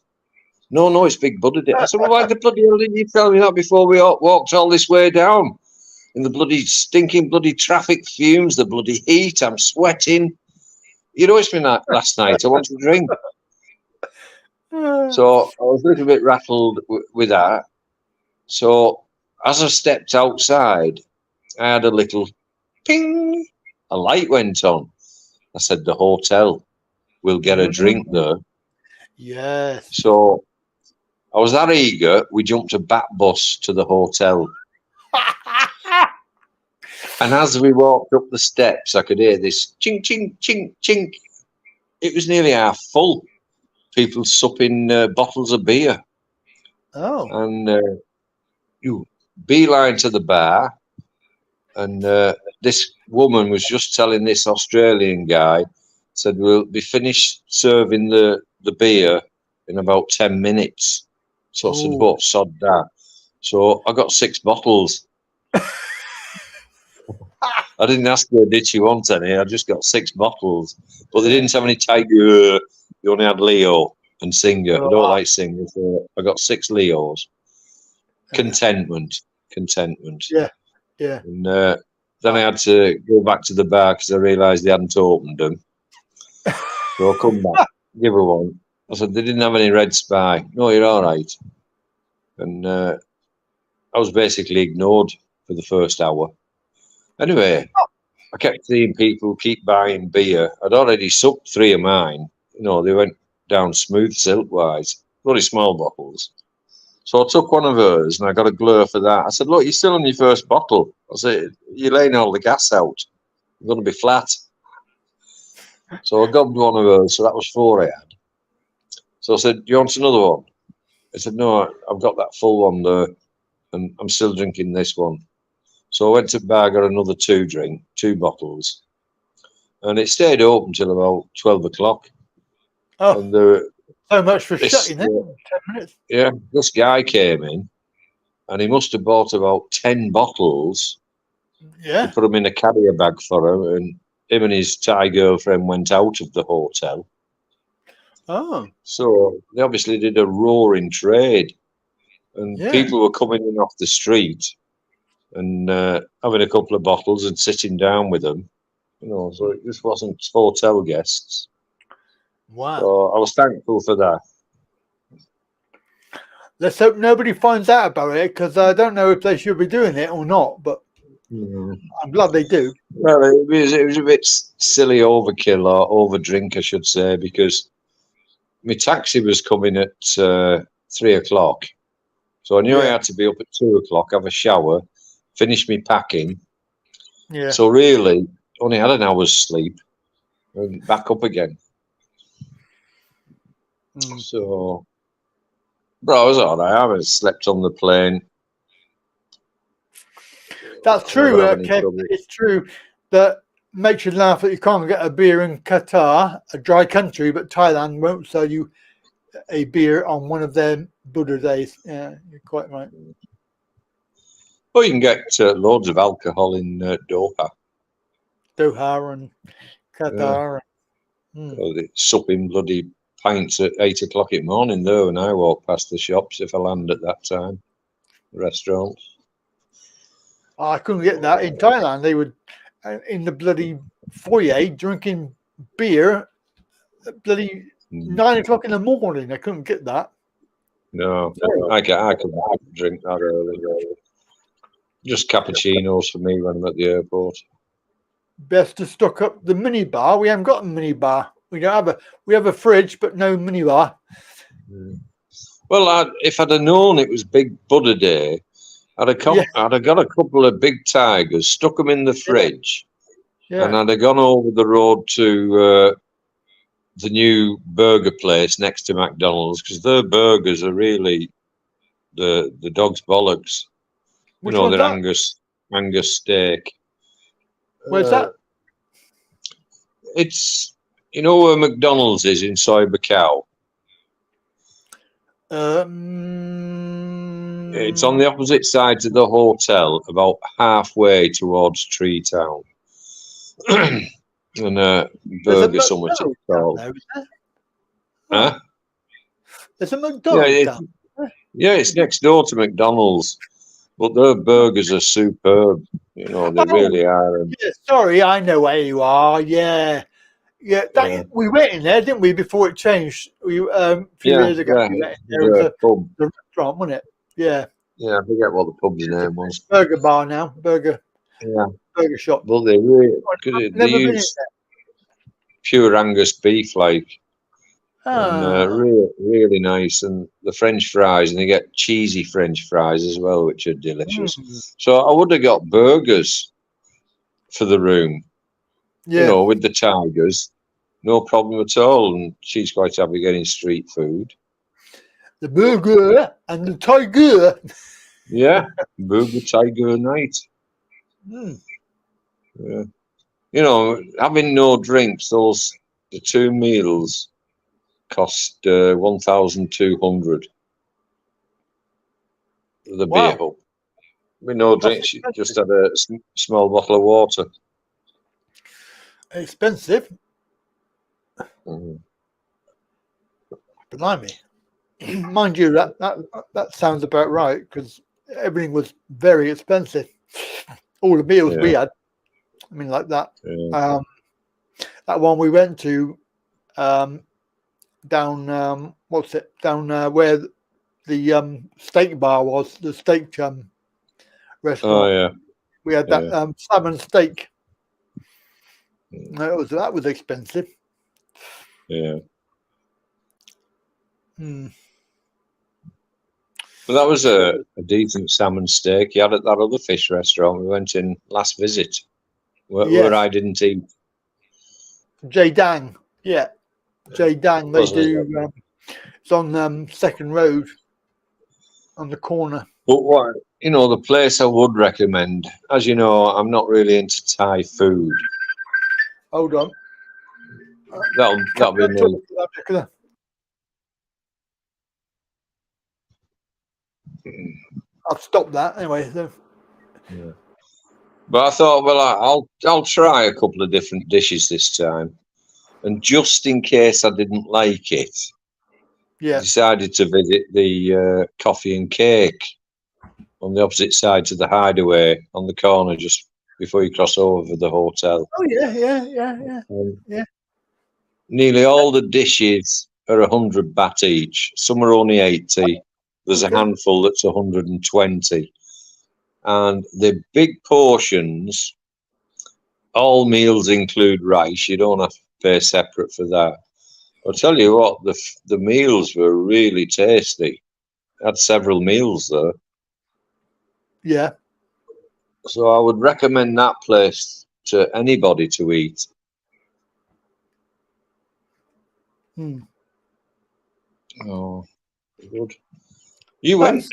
No, it's Big Buddha Day. I said, well, why the bloody hell didn't you tell me that before we walked all this way down? In the bloody stinking bloody traffic fumes, the bloody heat, I'm sweating. You know, it's been last night. I want to drink. So I was a little bit rattled with that. So as I stepped outside, I had a little ping. A light went on. I said, the hotel will get a drink there. Yes. So I was that eager, we jumped a bat bus to the hotel. And as we walked up the steps, I could hear this chink, chink, chink, chink. It was nearly half full. People supping bottles of beer. Oh. And you beeline to the bar. And this woman was just telling this Australian guy, said, we'll be finished serving the beer in about 10 minutes. So I said, what, sod that. So I got 6 bottles. I didn't ask her, did she want any? I just got 6 bottles. But they didn't have any Tiger. They only had Leo and Singer. I don't like Singer, so I got 6 Leos. Contentment. Yeah. And then I had to go back to the bar because I realised they hadn't opened them. So I come back, give her one. I said, they didn't have any Red Spy. No, you're all right. And I was basically ignored for the first hour. Anyway, I kept seeing people keep buying beer. I'd already sucked 3 of mine. You know, they went down smooth silk-wise. Bloody small bottles. So I took one of hers and I got a glare for that. I said, look, you're still on your first bottle. I said, you're laying all the gas out. You're going to be flat. So I gobbed one of hers. So that was 4 I had. So I said, do you want another one? I said, no, I've got that full one there. And I'm still drinking this one. So I went to the bar, got another 2 bottles. and it stayed open till about 12 o'clock. Oh, And the so much for this, shutting it. 10 minutes. yeah, this guy came in, and he must have bought about 10 bottles. Yeah. He put them in a carrier bag for her, and him and his Thai girlfriend went out of the hotel. Oh. So they obviously did a roaring trade, and Yeah. people were coming in off the street and having a couple of bottles and sitting down with them. You know, so it just wasn't hotel guests. Wow. So I was thankful for that. Let's hope nobody finds out about it, because I don't know if they should be doing it or not, but I'm glad they do. Well, it was a bit silly overkill or overdrink, I should say, because my taxi was coming at 3 o'clock. So I knew I had to be up at 2 o'clock, have a shower, finish me packing. Yeah. So really, only had an hour's sleep and back up again. So, but I was all right. I haven't slept on the plane. That's true, Kev. It's true that makes you laugh that you can't get a beer in Qatar, a dry country, but Thailand won't sell you a beer on one of their Buddha days. Yeah, you're quite right. Well, you can get loads of alcohol in Doha. Doha and Qatar. Well, they supping bloody pints at 8 o'clock in the morning, though, when I walk past the shops if I land at that time. The restaurants. I couldn't get that in Thailand. They would in the bloody foyer drinking beer at bloody 9 o'clock in the morning. I couldn't get that. No, I could drink that early. Just cappuccinos for me when I'm at the airport. Best to stock up the mini bar. We haven't got a mini bar. We don't have we have a fridge, but no mini bar. Well, if I'd have known it was Big Buddha Day, I'd have got a couple of big tigers, stuck them in the fridge, and I'd have gone over the road to the new burger place next to McDonald's, because their burgers are really the dog's bollocks. You know, they're Angus steak. Where's that? It's, you know where McDonald's is in Soy-Buakhao? It's on the opposite side to the hotel, about halfway towards Tree Town. And burger somewhere to call. Huh? There's a McDonald's. Yeah, it's next door to McDonald's. But their burgers are superb. You know, they really are. Yeah, sorry, I know where you are. Yeah. Yeah, we went in there, didn't we, before it changed? We a few years ago. We went in there. It was the restaurant, wasn't it? Yeah. Yeah, I forget what the pub's name was. Burger bar now. Burger shop. Well, they really, they use pure Angus beef, like. And, really nice, and the French fries, and they get cheesy French fries as well, which are delicious. So I would have got burgers for the room, you know, with the tigers, no problem at all. And she's quite happy getting street food. The burger and the tiger. Yeah, burger tiger night. Yeah. You know, having no drinks, the two meals cost 1,200. The beer hub. With no drinks, you just had a small bottle of water. Expensive. Blimey. Mind you, that sounds about right, because everything was very expensive. All the meals we had. I mean, like that. That one we went to down where the steak bar was, the steak restaurant. Oh yeah, we had that salmon steak. That was expensive. Yeah. But that was a decent salmon steak you had at that other fish restaurant we went in last visit, where I didn't eat. J Dang, J Dang. They do. It's on Second Road, on the corner. But what, you know, the place I would recommend, as you know, I'm not really into Thai food. Hold on. That'll be me. I've stopped that anyway. So. Yeah. But I thought, well, I'll try a couple of different dishes this time, and just in case I didn't like it, Yeah. decided to visit the coffee and cake on the opposite side to the Hideaway on the corner just before you cross over the hotel. Oh yeah. Nearly all the dishes are 100 baht each. Some are only 80. There's a handful that's 120. And the big portions, all meals include rice. You don't have to pay separate for that. I'll tell you what, the meals were really tasty. I had several meals there. Yeah. So I would recommend that place to anybody to eat. Oh, good. You went.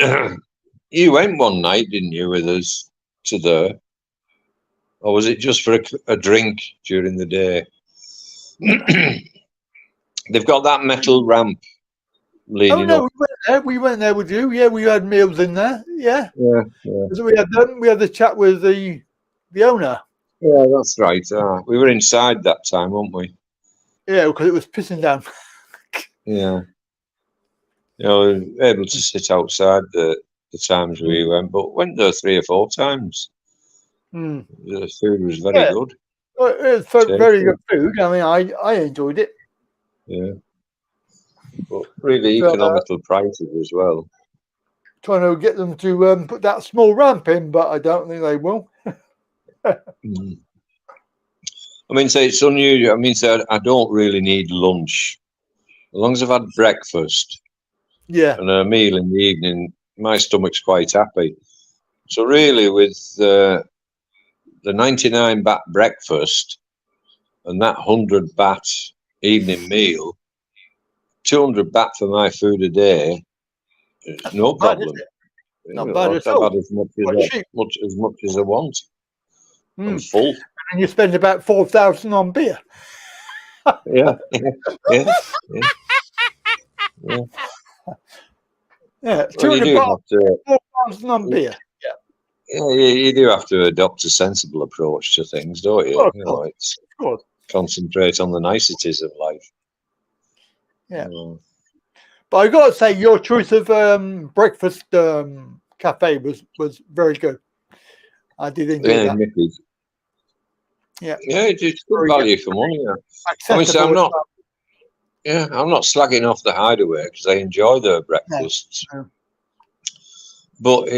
You went one night, didn't you, with us to there? Or was it just for a drink during the day? They've got that metal ramp leading up. We went there with you. Yeah, we had meals in there. Yeah. Yeah. So we had the chat with the owner. Yeah, that's right. We were inside that time, weren't we? Yeah, because it was pissing down. Yeah. We were able to sit outside the times we went, but went there 3 or 4 times. The food was very good. Well, it was very good food. I mean, I enjoyed it. Yeah. But really economical prices as well. Trying to get them to put that small ramp in, but I don't think they will. I mean, say it's unusual. I mean, say I don't really need lunch. As long as I've had breakfast and a meal in the evening, my stomach's quite happy. So really, with the 99 baht breakfast and that 100 baht evening meal, 200 baht for my food a day, it's no problem. Not bad at all. I've had as much as I want. I'm full. And you spend about 4,000 on beer. Yeah. Yeah, 200 baht, 4,000 on beer. Yeah, you do have to adopt a sensible approach to things, don't you? It's concentrate on the niceties of life. Yeah. But I got to say, your choice of breakfast cafe was very good. I did enjoy that. Mickey's. Yeah, it's good value for money. I mean, so I'm not slagging off the Hideaway because I enjoy their breakfasts. No. But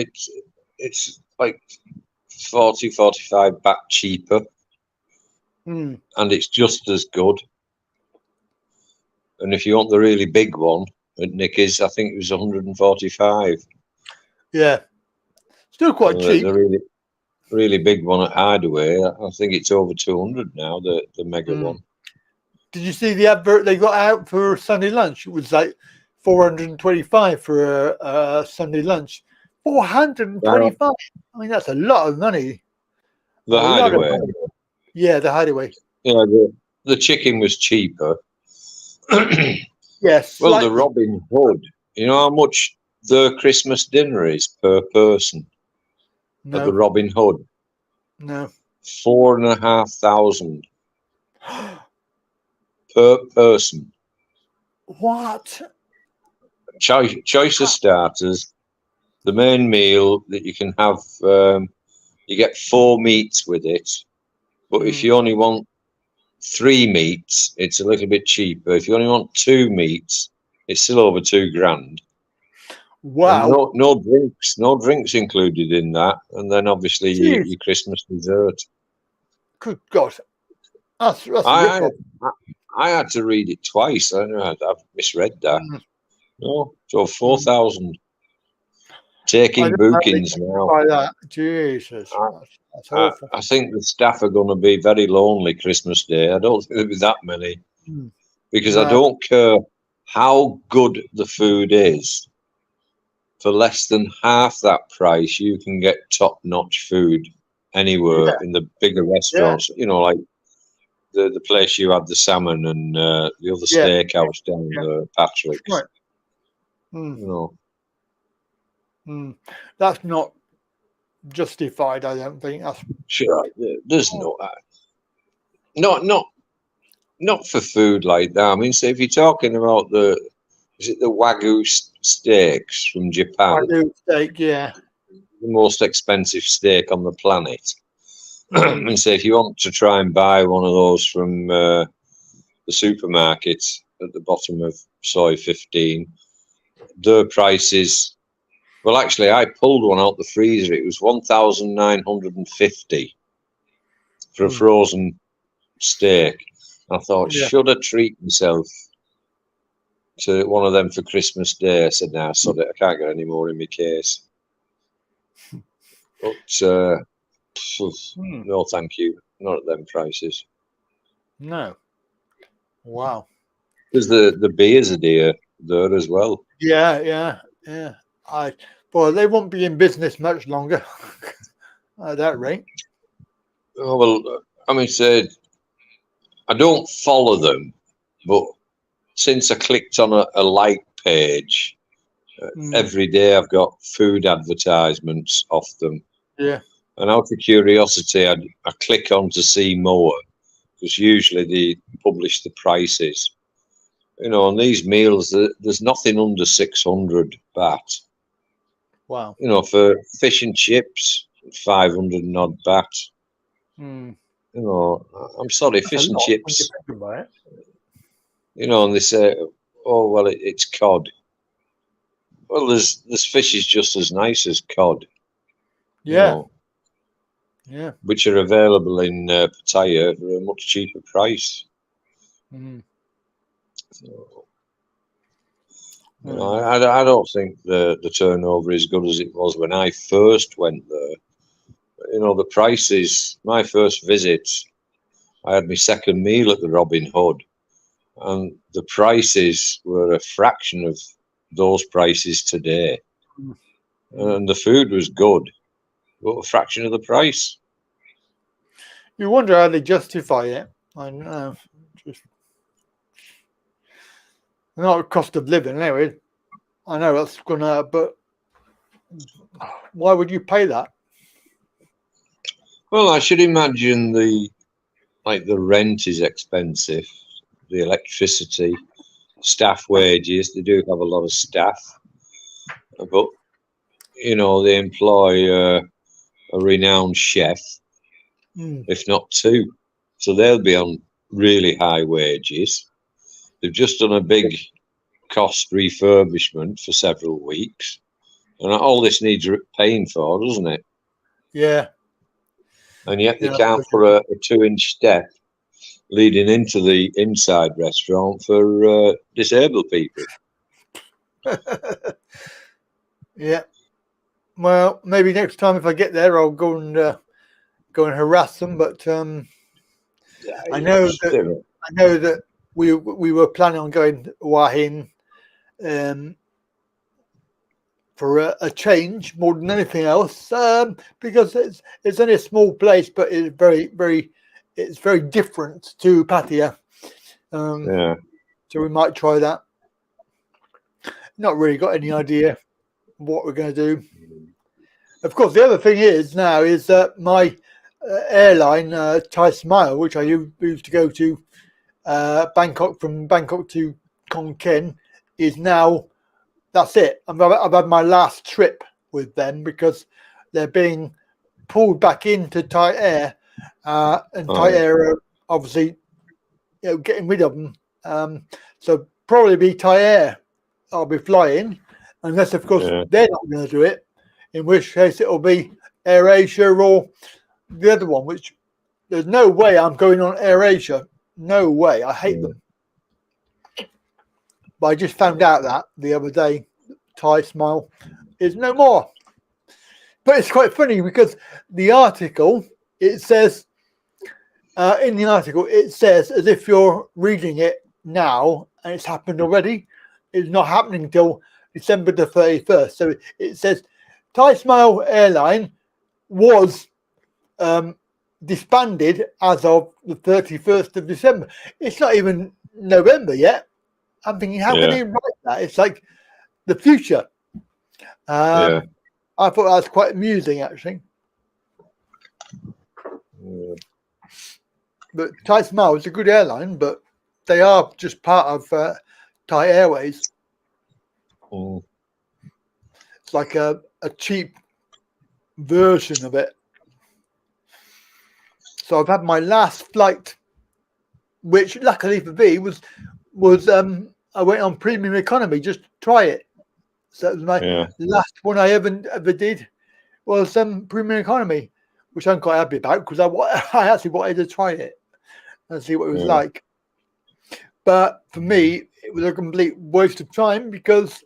it's like 40, 45 baht cheaper, and it's just as good. And if you want the really big one at Nicky's, I think it was 145. Yeah, still quite cheap. The really big one at Hideaway, I think it's over 200 now. The mega one. Did you see the advert they got out for Sunday lunch? It was like 425 for a Sunday lunch. 425. I mean, that's a lot of money. The Hideaway. Yeah, the Hideaway. Yeah, the chicken was cheaper. Yes. Well, the Robin Hood. You know how much their Christmas dinner is per person? No. At the Robin Hood? No. 4,500 per person. What? Choice of starters. The main meal that you can have, you get 4 meats with it. But if you only want 3 meats, it's a little bit cheaper. If you only want 2 meats, it's still over 2 grand. Wow. No drinks included in that. And then obviously your Christmas dessert. Good God. That's I had to read it twice. I know I've misread that. No, so 4,000. Taking bookings now. By that. Jesus. That's awful. I think the staff are going to be very lonely Christmas Day. I don't think there'll be that many. Because I don't care how good the food is. For less than half that price, you can get top-notch food anywhere in the bigger restaurants. You know, like the place you had the salmon and the other steakhouse down Patrick's. Right. You know. That's not justified, I don't think. That's Sure, there's not for food like that. I mean, so if you're talking about is it the Wagyu steaks from Japan? Wagyu steak, yeah. The most expensive steak on the planet. And say if you want to try and buy one of those from the supermarket at the bottom of soy 15, their prices. Well, actually, I pulled one out the freezer. It was 1,950 for a frozen steak. I thought, should I treat myself to one of them for Christmas Day? I said, "Nah, sod it. I can't get any more in my case." But no, thank you. Not at them prices. No. Wow. Because the beers are dear there as well. Yeah. Well, they won't be in business much longer at that rate. Oh, well, I mean, I don't follow them, but since I clicked on a like page, every day I've got food advertisements off them. Yeah. And out of curiosity, I click on to see more, because usually they publish the prices. You know, on these meals, there's nothing under 600 baht. Wow. You know, for fish and chips, 500 and odd baht. You know, I'm sorry, fish and chips. You know, and they say, "Oh, well, it's cod." Well, there's fish is just as nice as cod. Yeah. You know, which are available in Pattaya for a much cheaper price. So, you know, I don't think the turnover is good as it was when I first went there. You know, the prices, my first visit, I had my second meal at the Robin Hood, and the prices were a fraction of those prices today. And the food was good, but a fraction of the price. You wonder how they justify it. I don't know. Just not cost of living, anyway. I know that's gonna, but why would you pay that? Well, I should imagine the rent is expensive, the electricity, staff wages. They do have a lot of staff, but you know, they employ a renowned chef, if not two, so they'll be on really high wages. They've just done a big cost refurbishment for several weeks, and all this needs paying for, doesn't it? Yeah. And yet they can't put a 2-inch step leading into the inside restaurant for disabled people. Yeah. Well, maybe next time if I get there, I'll go and harass them. But I know that we were planning on going to Wahin for a change more than anything else, because it's only a small place, but it's very different to Pattaya. So we might try that. Not really got any idea what we're going to do. Of course, the other thing is now is that my airline, Thai Smile, which I used to go to Bangkok, from Bangkok to Khon Kaen, is now, that's it. I've had my last trip with them because they're being pulled back into Thai Air, and Thai Air are obviously, you know, getting rid of them. So probably be Thai Air I'll be flying, unless of course they're not going to do it, in which case it'll be Air Asia or the other one, which there's no way I'm going on Air Asia. No way. I hate them. But I just found out that the other day, Thai Smile is no more. But it's quite funny because the article, it says, in the article, it says as if you're reading it now and it's happened already. It's not happening until December the 31st. So it says Thai Smile Airline was disbanded as of the 31st of December. It's not even November yet. I'm thinking, how can they write that? It's like the future. I thought that was quite amusing, actually. But Thai Smile is a good airline, but they are just part of Thai Airways. It's like a cheap version of it. So I've had my last flight, which luckily for me was I went on premium economy just to try it. So it was my last one I ever did was premium economy, which I'm quite happy about because I actually wanted to try it and see what it was like. But for me, it was a complete waste of time because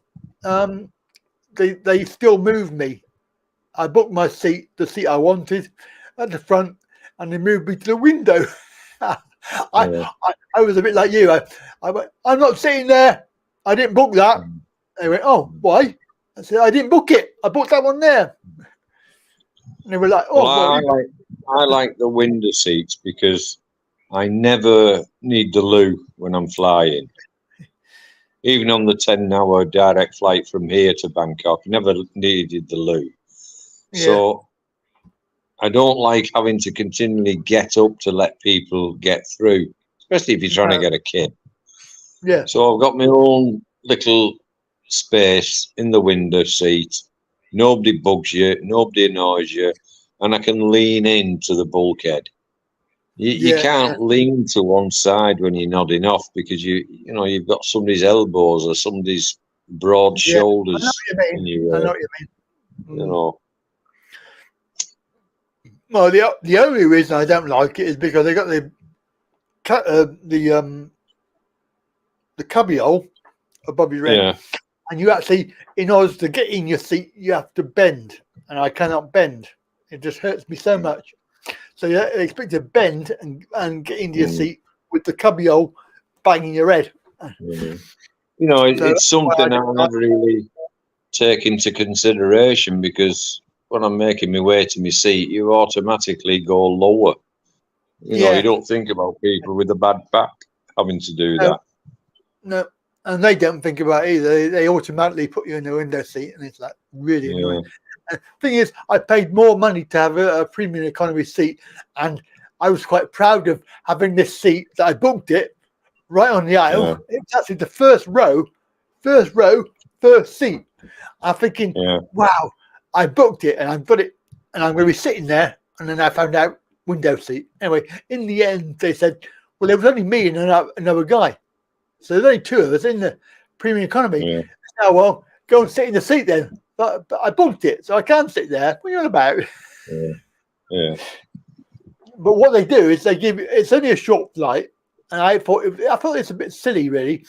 they still moved me. I booked my seat, the seat I wanted, at the front, and they moved me to the window. I was a bit like you. I went, I'm not sitting there. I didn't book that. They went, oh, why? I said, I didn't book it. I booked that one there. And they were like, oh. Well, I like the window seats because I never need the loo when I'm flying. Even on the 10-hour direct flight from here to Bangkok, never needed the loo. Yeah. So I don't like having to continually get up to let people get through, especially if you're trying to get a kid. Yeah. So I've got my own little space in the window seat. Nobody bugs you, nobody annoys you, and I can lean into the bulkhead. You can't lean to one side when you're nodding off because you've got somebody's elbows or somebody's broad shoulders in your. I know what you mean. You know. Well, the only reason I don't like it is because they got the cubbyhole above your head, and you actually, in order to get in your seat, you have to bend, and I cannot bend. It just hurts me so much. So you expect to bend and get into your seat with the cubbyhole banging your head. You know, it's something I never really take into consideration because when I'm making my way to my seat, you automatically go lower. You know, you don't think about people with a bad back having to do that. No, and they don't think about it either. They automatically put you in the window seat, and it's like really annoying. And the thing is, I paid more money to have a premium economy seat, and I was quite proud of having this seat that I booked it right on the aisle. It was actually the first row, first seat. I'm thinking, wow, I booked it and I've got it, and I'm going to be sitting there. And then I found out window seat. Anyway, in the end, they said, well, there was only me and another guy. So there's only two of us in the premium economy. Oh, well, go and sit in the seat then. But I booked it, so I can't sit there. What are you on about? But what they do is they give you, it's only a short flight, and I thought it's a bit silly, really.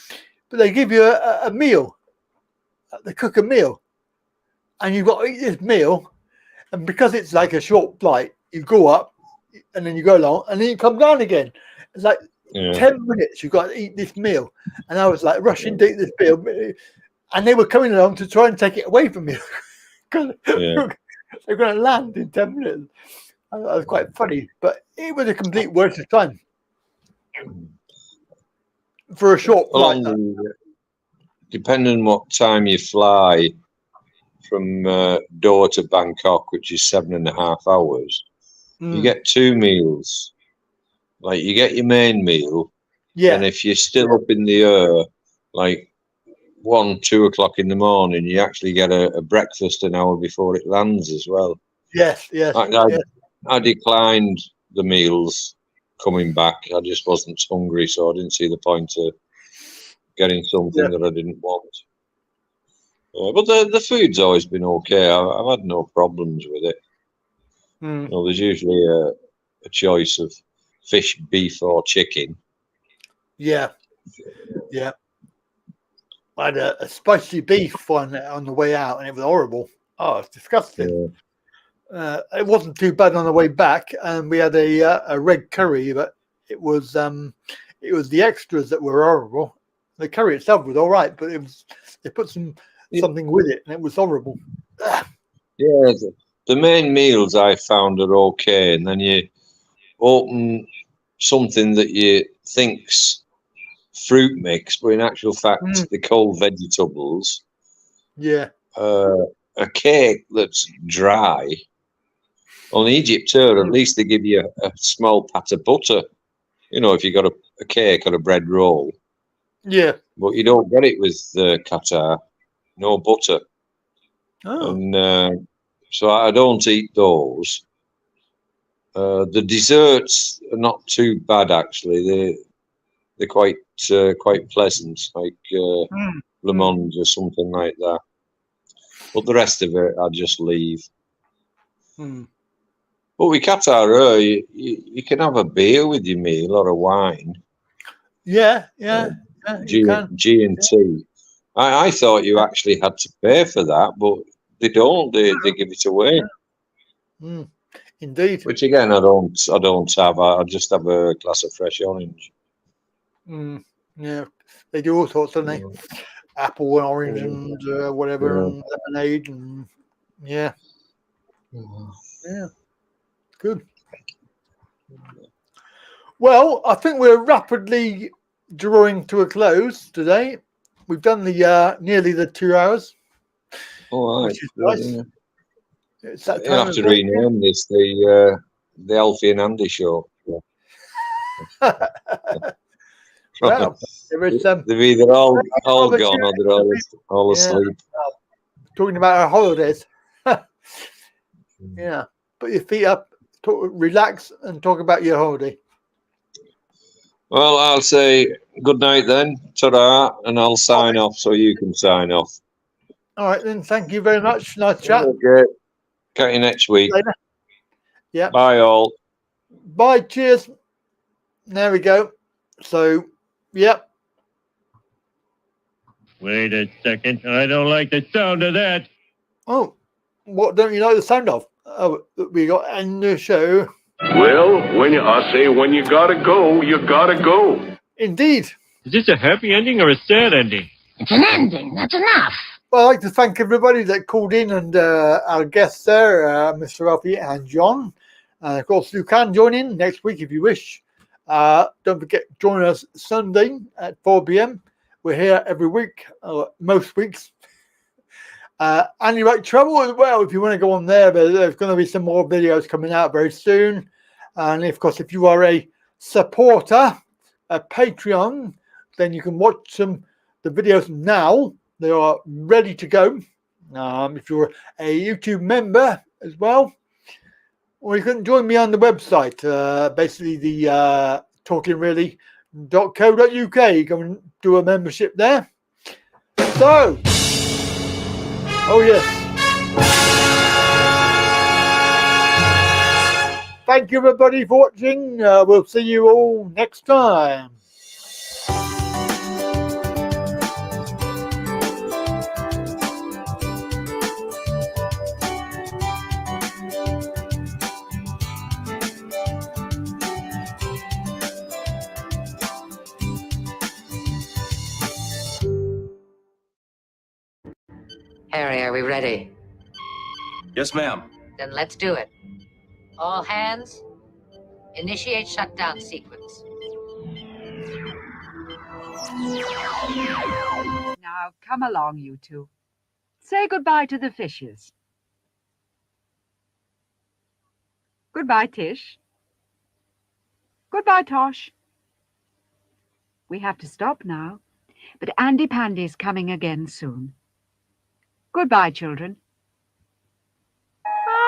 But they give you a meal. They cook a meal, and you've got to eat this meal. And because it's like a short flight, you go up, and then you go along, and then you come down again. It's like 10 minutes you've got to eat this meal. And I was like rushing to eat this meal. And they were coming along to try and take it away from me. They're going to land in 10 minutes. That was quite funny. But it was a complete waste of time. For a short flight. Depending on what time you fly from Doha to Bangkok, which is 7.5 hours, you get 2 meals. Like you get your main meal, and if you're still up in the air, like 1, 2 o'clock in the morning, you actually get a breakfast an hour before it lands as well. Yes. I declined the meals coming back. I just wasn't hungry, so I didn't see the point of getting something that I didn't want. But the food's always been okay. I've had no problems with it. You know, there's usually a choice of fish, beef, or chicken. I had a spicy beef one on the way out, and it was horrible. Oh, it's disgusting. It wasn't too bad on the way back, and we had a red curry, but it was the extras that were horrible. The curry itself was all right, but they put something with it, and it was horrible. The main meals I found are okay, and then open something that you think's fruit mix, but in actual fact they're called vegetables. Yeah. A cake that's dry. On Egypt tour, at least they give you a small pat of butter. You know, if you got a cake or a bread roll. Yeah. But you don't get it with Qatar. No butter. Oh. And so I don't eat those. The desserts are not too bad actually. They're quite pleasant, like Le Monde or something like that. But the rest of it, I just leave. But with Qatar, you can have a beer with your meal or a wine. Yeah. You can. G&T. I thought you actually had to pay for that, but they don't. They give it away. Indeed. Which again, I don't have. I just have a glass of fresh orange. Yeah, they do all sorts, don't they? Apple and orange and whatever, and lemonade, and yeah, good. Well, I think we're rapidly drawing to a close today. We've done the nearly the 2 hours. All right. Which is nice. Yeah. It's that You time have to of day. rename this the Alfie and Andy show. Well, they're either all gone or they're all asleep. Talking about our holidays. Yeah, put your feet up, relax, and talk about your holiday. Well, I'll say good night then, ta-da, and I'll sign off so you can sign off. All right, then. Thank you very much. Nice chat. Okay. Catch you next week. Later. Yeah. Bye, all. Bye. Cheers. There we go. So, yep. Wait a second. I don't like the sound of that. Oh, what don't you like the sound of? Oh, we got to end the show. Well, when you gotta go, you gotta go. Indeed. Is this a happy ending or a sad ending? It's an ending. That's enough. Well, I'd like to thank everybody that called in and our guests there, Mr. Alfie and John. And of course, you can join in next week if you wish. Don't forget, join us Sunday at 4 p.m. We're here every week, most weeks. And you Wright Trouble as well, if you want to go on there. But there's going to be some more videos coming out very soon. And of course, if you are a supporter, a Patreon, then you can watch the videos now. They are ready to go. If you're a YouTube member as well, or you can join me on the website, basically the talkingreally.co.uk. Go and do a membership there. So, oh yes. Thank you everybody for watching. We'll see you all next time. Harry, are we ready? Yes, ma'am. Then let's do it. All hands, initiate shutdown sequence. Now, come along, you two. Say goodbye to the fishes. Goodbye, Tish. Goodbye, Tosh. We have to stop now, but Andy Pandy's coming again soon. Goodbye, children.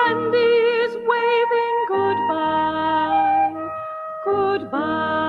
Andy's waving goodbye. Goodbye.